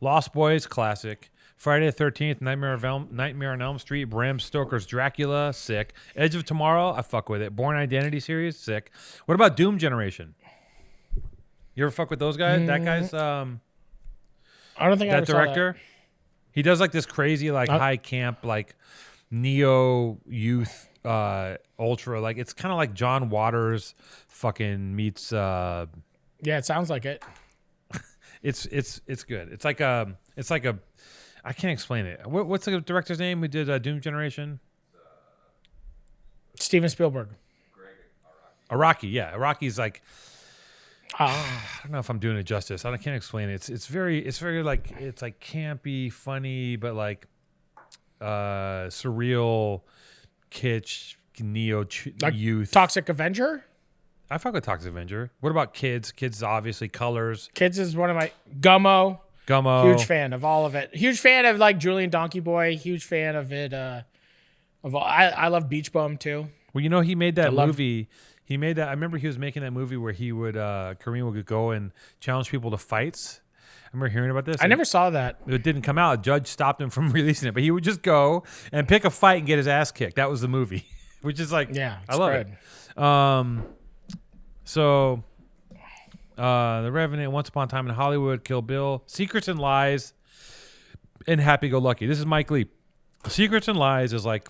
Lost Boys, classic. Friday the 13th, Nightmare on Elm Street, Bram Stoker's Dracula, sick. Edge of Tomorrow, I fuck with it. Born Identity series, sick. What about Doom Generation? You ever fuck with those guys? That guy's I don't think I that ever saw director. He does like this crazy like high camp like neo youth ultra like it's kind of like John Waters fucking meets that. Yeah, it sounds like it. it's good. It's like a I can't explain it. What's the director's name who did Doom Generation? Steven Spielberg. Araki, yeah. Araki's like I don't know if I'm doing it justice. I can't explain it. It's very like it's like campy, funny, but like surreal, kitsch, youth. Toxic Avenger. I fuck with Toxic Avenger. What about Kids? Kids is obviously Colors. Kids is one of my Gummo. Huge fan of all of it. Huge fan of like Julian Donkey Boy. Huge fan of it. I love Beach Bum too. Well, you know, he made that movie. He made that. I remember he was making that movie where he would Kareem would go and challenge people to fights. I remember hearing about this. I never saw that. It didn't come out. A judge stopped him from releasing it, but he would just go and pick a fight and get his ass kicked. That was the movie. which is like, Yeah, I love good. it. So, The Revenant, Once Upon a Time in Hollywood, Kill Bill, Secrets and Lies, and Happy Go Lucky. This is Mike Lee. Secrets and Lies is like,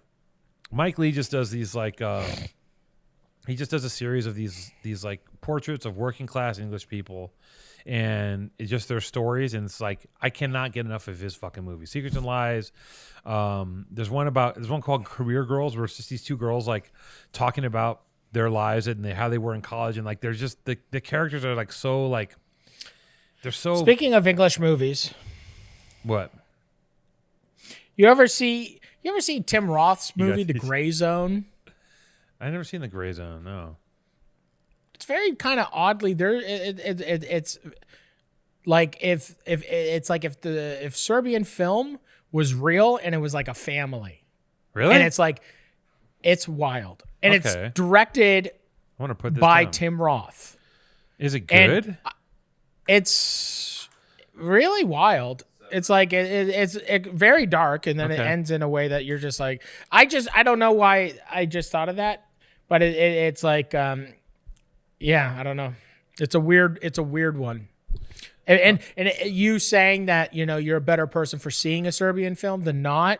Mike Lee just does these like, he just does a series of these like portraits of working class English people, and it's just their stories. And it's like, I cannot get enough of his fucking movies. Secrets and Lies. There's one called Career Girls, where it's just these two girls like talking about their lives and how they were in college, and like there's just the characters are like so like they're so. Speaking of English movies, What? you ever see Tim Roth's movie The Gray Zone? I never seen The Gray Zone. No. It's very kind of oddly there. It's like if Serbian film was real and it was like a family. Really? And it's like, it's wild. And Okay. it's directed I want to put this by down. Tim Roth. Is it good? And it's really wild. It's like it's very dark, and then it Okay. ends in a way that you're just like, I don't know why I just thought of that, but it's like, yeah, I don't know. It's a weird one. And you saying that, you know, you're a better person for seeing a Serbian film than not,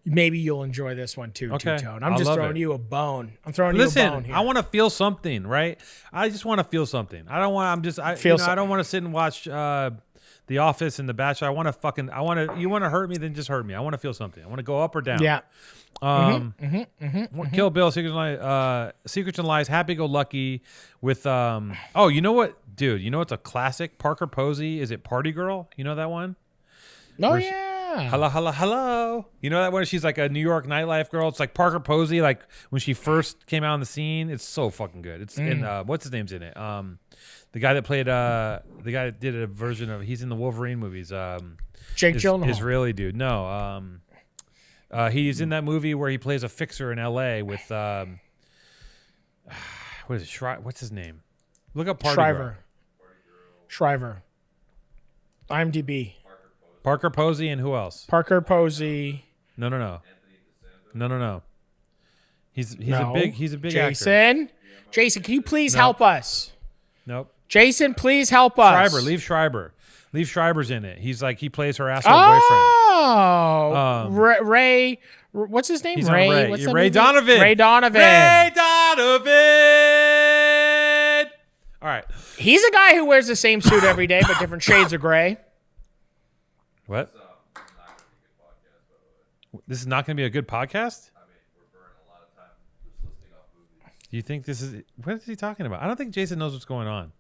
maybe you'll enjoy this one too, Okay. Two-Tone. I'm I just love throwing it. you a bone. I'm throwing you a bone Listen, here. I want to feel something, right? I just want to feel something. I don't want. I'm just. I don't want to sit and watch The Office and The Bachelor. You want to hurt me? Then just hurt me. I want to feel something. I want to go up or down. Yeah. Kill Bill, Secrets and Lies, Happy Go Lucky with oh, you know what, dude? You know what's a classic? Parker Posey. Is it Party Girl? You know that one? Oh, Where she- yeah. Hello. You know that one? She's like a New York nightlife girl. It's like Parker Posey, like when she first came out on the scene. It's so fucking good. It's in what's his name's in it? The guy that played the guy that did a version of, he's in the Wolverine movies. Jake Gyllenhaal. Israeli dude. No. He's in that movie where he plays a fixer in L.A. with what is it? What's his name? Look up Party Girl. Shriver. IMDb. Parker Posey and who else? Parker Posey. No. He's No. a big actor. Jason, can you please No. help us? Nope. Jason, please help us. Schreiber. Leave Schreiber's in it. He's like, he plays her asshole boyfriend. Oh, Ray. What's his name? He's on Ray. Ray. What's Ray the movie? Donovan. Ray Donovan. Ray Donovan. All right. He's a guy who wears the same suit every day, but different shades of gray. What? This is not going to be a good podcast? Do you think this is... What is he talking about? I don't think Jason knows what's going on.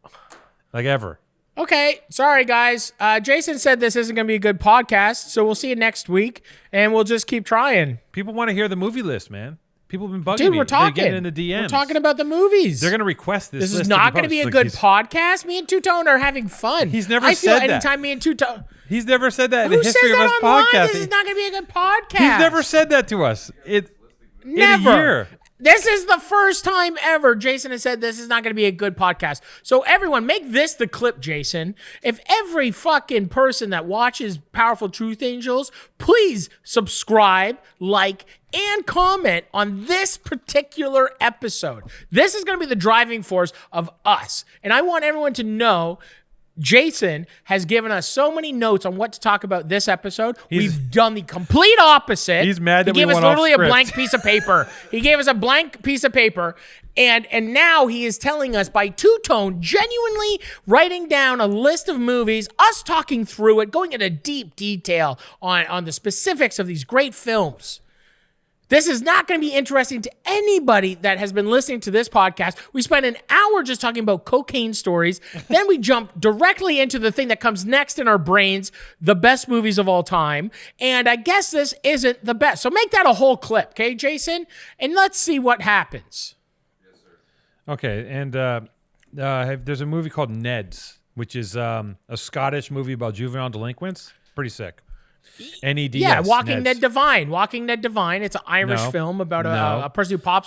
Like, ever. Okay, sorry guys. Jason said this isn't going to be a good podcast, so we'll see you next week, and we'll just keep trying. People want to hear the movie list, man. People have been bugging Dude, me. we're talking. They're getting in the DMs. We're talking about the movies. They're going to request this This list is to not going to be a posted. good podcast. Me and Two-Tone are having fun. He's never I feel said that. anytime me and Two-Tone... He's never said that in Who the history says of us that online? podcasting. This is not going to be a good podcast. He's never said that to us. In Never. a year. This is the first time ever Jason has said this is not going to be a good podcast. So everyone, make this the clip, Jason. If every fucking person that watches Powerful Truth Angels, please subscribe, like, and comment on this particular episode. This is going to be the driving force of us. And I want everyone to know Jason has given us so many notes on what to talk about this episode. We've done the complete opposite. He's mad that he gave we us went off literally a script. blank piece of paper. He gave us a blank piece of paper, and now he is telling us by Two-Tone genuinely writing down a list of movies, us talking through it, going into deep detail on the specifics of these great films. This is not going to be interesting to anybody that has been listening to this podcast. We spent an hour just talking about cocaine stories. Then we jump directly into the thing that comes next in our brains, the best movies of all time. And I guess this isn't the best. So make that a whole clip, okay, Jason? And let's see what happens. Okay, and there's a movie called Ned's, which is a Scottish movie about juvenile delinquents. Pretty sick. NEDS. Yeah, Walking Ned's. Ned Divine. Walking Ned Divine. It's an Irish No. film about No. a person who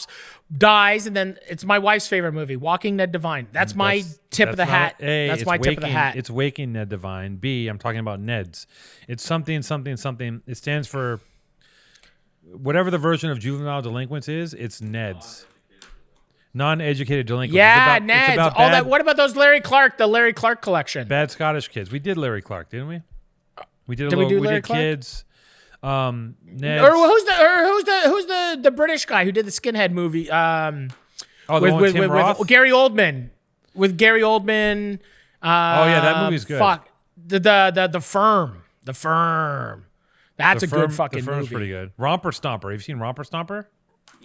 dies, and then it's my wife's favorite movie, Walking Ned Divine. That's my tip of the hat. A, That's it's my tip of the Waking- hat. It's Waking Ned Divine. B, I'm talking about Ned's. It's something. It stands for whatever the version of juvenile delinquents is, it's Ned's. Non-educated delinquents. Yeah, it's Ned's. about All that. What about those Larry Clark? The Larry Clark collection. bad Scottish kids. We did Larry Clark, didn't we? We did a Did we little. do Larry did Clark? kids. Ned's. Or who's the British guy who did the Skinhead movie? The one with Tim Roth? With Gary Oldman. With Gary Oldman. Yeah, that movie's good. Fuck the Firm. The Firm. That's a good fucking The Firm's movie. pretty good. Romper Stomper. Have you seen Romper Stomper?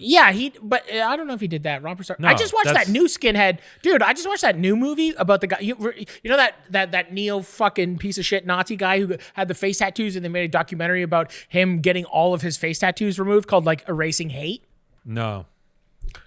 Yeah, but I don't know if he did that. Romper Stomper. No, I just watched that's- that new Skinhead, dude. I just watched that new movie about the guy. You know that neo fucking piece of shit Nazi guy who had the face tattoos, and they made a documentary about him getting all of his face tattoos removed, called like Erasing Hate. No.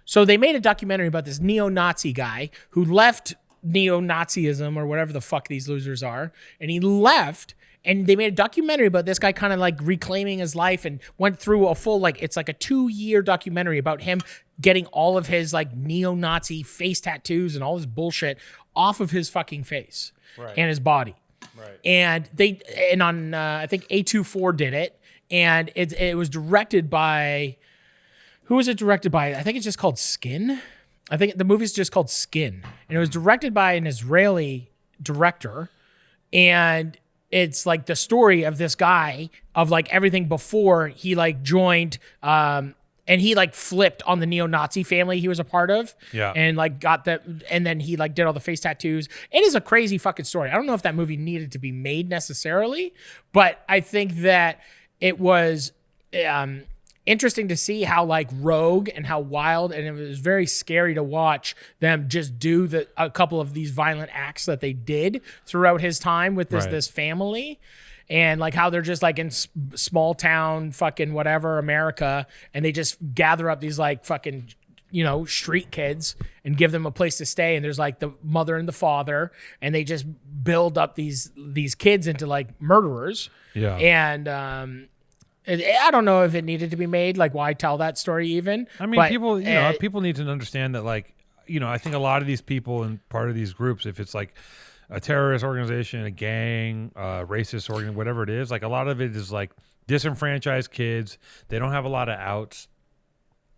So they made a documentary about this neo-Nazi guy who left neo-Nazism or whatever the fuck these losers are, and he left. And they made a documentary about this guy kind of like reclaiming his life, and went through a full, like, it's like a 2-year documentary about him getting all of his like neo-Nazi face tattoos and all this bullshit off of his fucking face and his body. Right. And on I think A24 did it, and it was directed by, who was it directed by? I think it's just called Skin. I think the movie's just called Skin, and it was directed by an Israeli director, and it's like the story of this guy, of like everything before he like joined, and he like flipped on the neo-Nazi family he was a part of. Yeah. And like got that, and then he like did all the face tattoos. It is a crazy fucking story. I don't know if that movie needed to be made necessarily, but I think that it was interesting to see how like rogue and how wild, and it was very scary to watch them just do a couple of these violent acts that they did throughout his time with this family, and like how they're just like in small town fucking whatever America, and they just gather up these like fucking, you know, street kids and give them a place to stay, and there's like the mother and the father, and they just build up these kids into like murderers. Yeah. And I don't know if it needed to be made. Like, why tell that story even? I mean, but, people need to understand that, like, you know, I think a lot of these people and part of these groups, if it's like a terrorist organization, a gang, racist organ, whatever it is, like a lot of it is like disenfranchised kids. They don't have a lot of outs.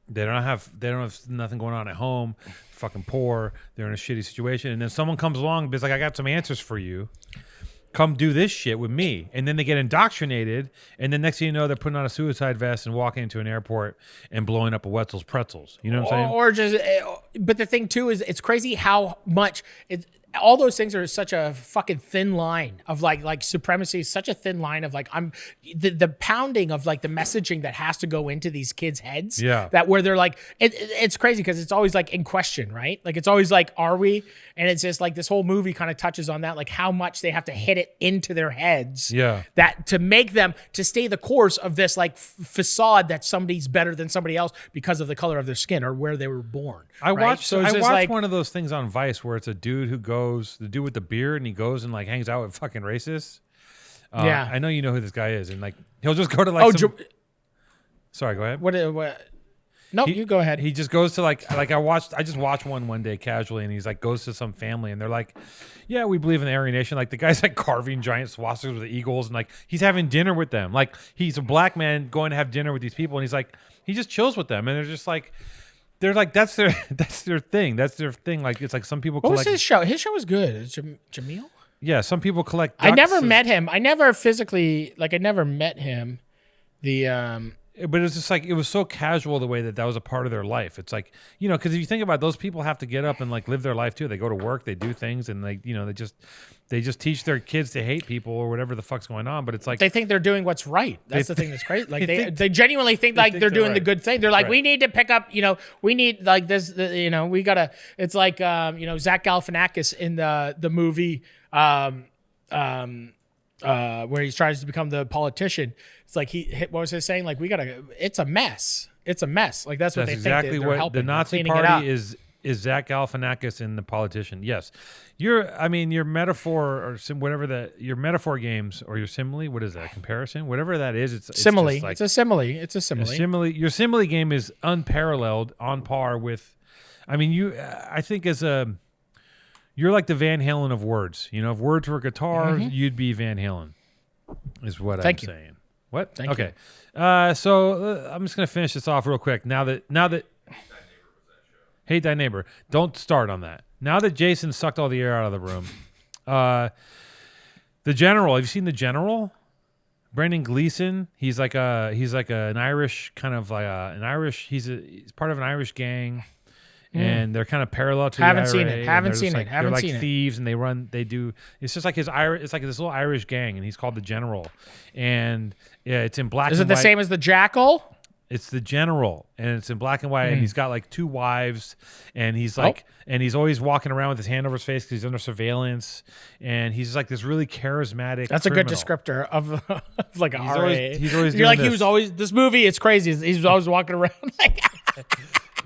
They don't have nothing going on at home. Fucking poor. They're in a shitty situation, and then someone comes along and is like, "I got some answers for you. Come do this shit with me," and then they get indoctrinated, and then next thing you know, they're putting on a suicide vest and walking into an airport and blowing up a Wetzel's Pretzels. You know what I'm saying? Or just, but the thing too is, it's crazy how much all those things are such a fucking thin line of like supremacy is such a thin line of like, the pounding of like the messaging that has to go into these kids' heads. Yeah. That where they're like, it's crazy because it's always like in question, right? Like it's always like, are we? And it's just like this whole movie kind of touches on that, like how much they have to hit it into their heads. Yeah. That to make them to stay the course of this like facade that somebody's better than somebody else because of the color of their skin or where they were born. I watched like, one of those things on Vice where it's a dude who goes, the dude with the beard, and he goes and like hangs out with fucking racists. Yeah. I know you know who this guy is, and like he'll just go to like sorry, go ahead. What? No, you go ahead. He just goes to I just watched one day casually, and he's like goes to some family, and they're like, yeah, we believe in the Aryan Nation. Like the guy's like carving giant swastikas with the eagles, and like he's having dinner with them. Like he's a black man going to have dinner with these people, and he's like, he just chills with them, and they're just like, they're like, that's their thing. That's their thing. Like it's like some people What collect. was his show? His show was good. It's Jamil. Yeah, some people collect. I never ducks. met him. I never physically I never met him. But it was just like, it was so casual the way that was a part of their life. It's like, you know, because if you think about it, those people have to get up and like live their life too. They go to work, they do things, and they, you know, they just teach their kids to hate people or whatever the fuck's going on. But it's like they think they're doing what's right. That's the thing that's crazy. Like they genuinely think like they're they're doing the right. good thing. They're like, Right. we need to pick up, you know, we need like this, you know, we gotta. It's like you know, Zach Galifianakis in the movie where he tries to become the politician. It's like what was he saying? Like it's a mess. It's a mess. Like that's what they exactly think they're what helping. the Nazi cleaning it up. party is Zach Galifianakis in the politician. Yes, your metaphor or your metaphor games or your simile. What is that comparison? Whatever that is, it's Simile. just like, It's a simile. It's a simile. Your simile game is unparalleled, on par with. I mean, I think you're like the Van Halen of words. You know, if words were guitar, you'd be Van Halen. Is what Thank I'm you. saying. What? Thank okay. So I'm just gonna finish this off real quick. Now that Hate Thy Neighbor. Don't start on that. Now that Jason sucked all the air out of the room, The General. Have you seen The General? Brendan Gleeson. He's like an Irish kind of like an Irish. He's part of an Irish gang. And they're kind of parallel to Haven't the seen IRA, it. Haven't and seen they're it. just Haven't they're seen like it. thieves, and they do. It's just like it's like this little Irish gang, and he's called The General. And yeah, it's in black. Is and it the white. same as the Jackal? It's The General, and it's in black and white, and he's got like 2 wives, and he's like, and he's always walking around with his hand over his face because he's under surveillance, and he's like this really charismatic. That's criminal. a good descriptor of like a He's RA. always You're doing like this. he was always this movie. It's crazy. He was always walking around like.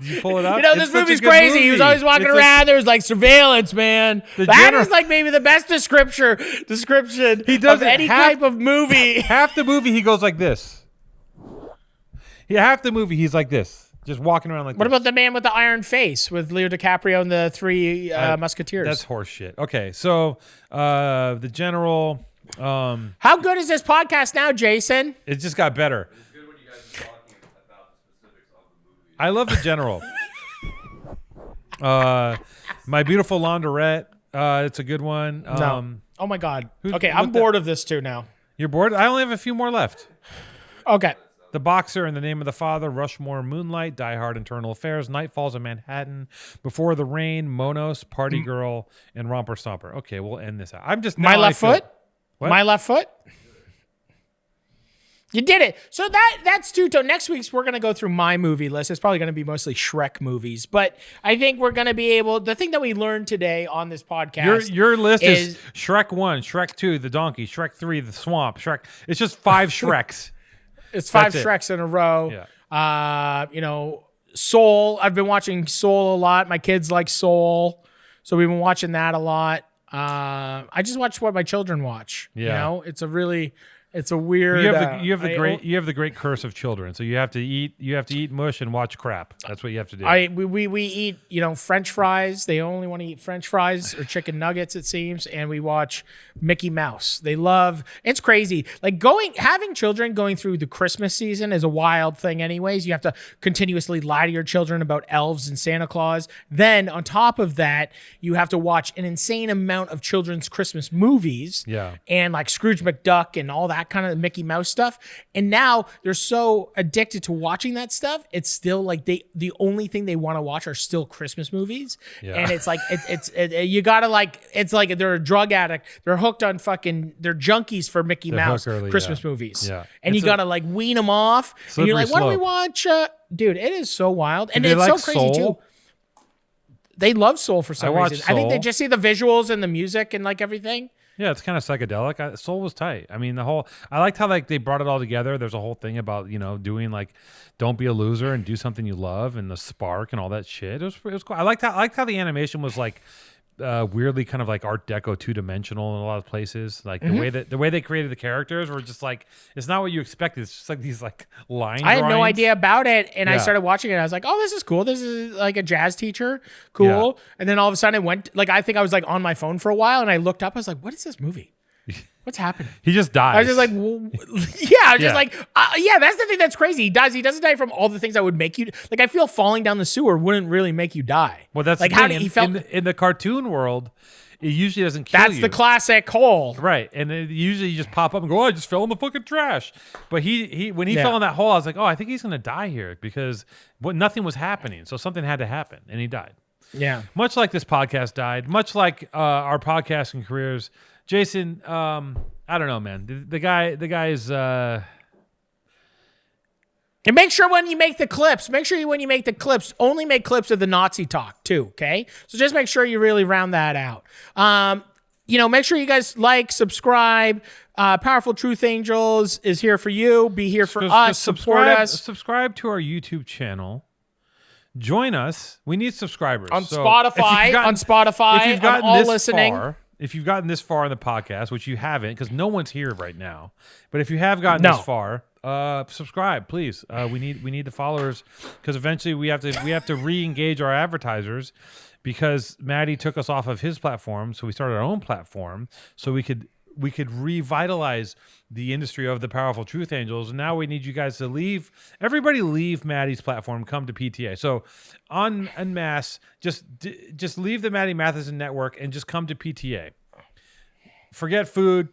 Did you pull it up? You know, It's this such a movie's good crazy. He was movie. always walking It's around. There was like surveillance, man. The That General- is like maybe the best description He does of any type of movie. Half the movie he goes like this. Yeah, half the movie he's like this, just walking around like. What this. about the man with the iron face with Leo DiCaprio and the 3 Musketeers? That's horse shit. Okay, so The General. How good is this podcast now, Jason? It just got better. It's good when you guys are talking about the specifics of the movie. I love The General. My Beautiful Laundrette. It's a good one. No. Oh my God. Okay, what I'm the- bored of this too now. You're bored? I only have a few more left. Okay. The Boxer, In the Name of the Father, Rushmore, Moonlight, Die Hard, Internal Affairs, Night Falls in Manhattan, Before the Rain, Monos, Party Girl, and Romper Stomper. Okay, we'll end this out. I'm just My now left I feel- foot? What? My left foot? You did it. So that's two. So next week's we're gonna go through my movie list. It's probably gonna be mostly Shrek movies, but I think we're gonna be able. The thing that we learned today on this podcast, Your list is is- Shrek 1, Shrek 2, the donkey, Shrek 3, the swamp, Shrek. It's just 5 Shreks. it's 5 that's it. Shreks in a row. Yeah. You know, Soul. I've been watching Soul a lot. My kids like Soul, so we've been watching that a lot. I just watch what my children watch. You Yeah. know, it's a weird. You have the great curse of children. So you have to eat mush and watch crap. That's what you have to do. We eat, you know, French fries. They only want to eat French fries or chicken nuggets, it seems. And we watch Mickey Mouse. They love. It's crazy. Like having children going through the Christmas season is a wild thing. Anyways, you have to continuously lie to your children about elves and Santa Claus. Then on top of that, you have to watch an insane amount of children's Christmas movies. Yeah. And like Scrooge McDuck and all that kind of Mickey Mouse stuff. And now they're so addicted to watching that stuff. It's still like the only thing they want to watch are still Christmas movies. Yeah. And it's like, you gotta like, it's like they're a drug addict. They're hooked on they're junkies for Mickey Mouse hook early, Christmas yeah. movies. Yeah. And It's you gotta like wean them off. And you're slippery like, what do we slope. watch? Dude, it is so wild. And Do they it's like so crazy Soul? too. They love Soul for some watch reason. I think they Soul. just see the visuals and the music and like everything. Yeah, it's kind of psychedelic. Soul was tight. I mean, I liked how like they brought it all together. There's a whole thing about, you know, doing like, don't be a loser and do something you love, and the spark and all that shit. It was cool. I liked how the animation was like weirdly kind of like Art Deco 2-dimensional in a lot of places. Like Mm-hmm. the way they created the characters were just like, it's not what you expected. It's just like these like line I had no drawings. idea about it, and I Yeah. started watching it. I was like, "Oh, this is cool. This is like a jazz teacher, cool." And then all of a sudden, it went like I think I was like on my phone for a while, and I looked up. I was like, "What is this movie? What's happening?" He just dies. I was just like, "Yeah." I was Yeah. just like, "Yeah." That's the thing that's crazy. He dies. He doesn't die from all the things that would make you like. I feel falling down the sewer wouldn't really make you die. well, that's like the how thing. did he felt? In the cartoon world, it usually doesn't kill That's you. the classic hole. Right, and it usually you just pop up and go, "Oh, I just fell in the fucking trash." But when he Yeah. fell in that hole, I was like, "Oh, I think he's gonna die here because nothing was happening, so something had to happen," and he died. Yeah. Much like this podcast died, much like our podcasting careers. Jason, I don't know, man. The guy is. And make sure when you make the clips, only make clips of the Nazi talk too, okay? So just make sure you really round that out. You know, make sure you guys like, subscribe. Powerful Truth Angels is here for you. Be here for us. Support us. Subscribe to our YouTube channel. Join us. We need subscribers On So Spotify, if you've gotten- on Spotify, if you've on gotten all this listening. far, if you've gotten this far in the podcast, which you haven't, because no one's here right now, but if you have gotten No. this far, subscribe, please. We need the followers because eventually we have to re-engage our advertisers because Maddie took us off of his platform, so we started our own platform so we could revitalize the industry of the Powerful Truth Angels. And now we need you guys to leave Maddie's platform, come to PTA. So en masse, just leave the Maddie Matheson network and just come to PTA. Forget food,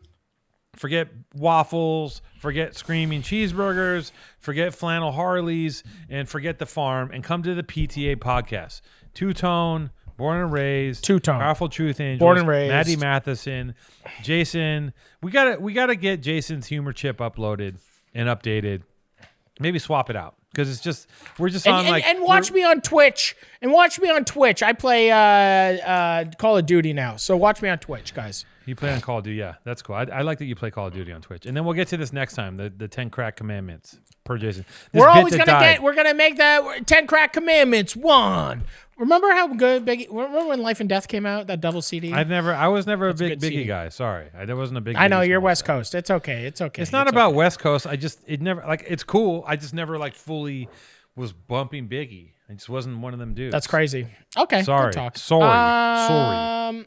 forget waffles, forget screaming cheeseburgers, forget flannel Harleys, and forget the farm, and come to the PTA podcast. Two-tone, born and raised, Two-tone, Powerful Truth Angels, born and raised, Maddie Matheson, Jason. We gotta get Jason's humor chip uploaded and updated. Maybe swap it out because we're just on and watch me on Twitch. I play Call of Duty now, so watch me on Twitch, guys. You play on Call of Duty, yeah, that's cool. I like that you play Call of Duty on Twitch, and then we'll get to this next time. The 10 crack commandments per Jason. We're gonna make that 10 crack commandments 1. Remember how good Biggie? Remember when Life and Death came out? That double CD. I was never a big CD. Biggie guy. Sorry, I wasn't a big. I know Biggie you're fan. West Coast. It's okay. It's not about West Coast. It never it's cool. I just never fully was bumping Biggie. I just wasn't one of them dudes. That's crazy. Okay. Sorry. Good talk. Sorry.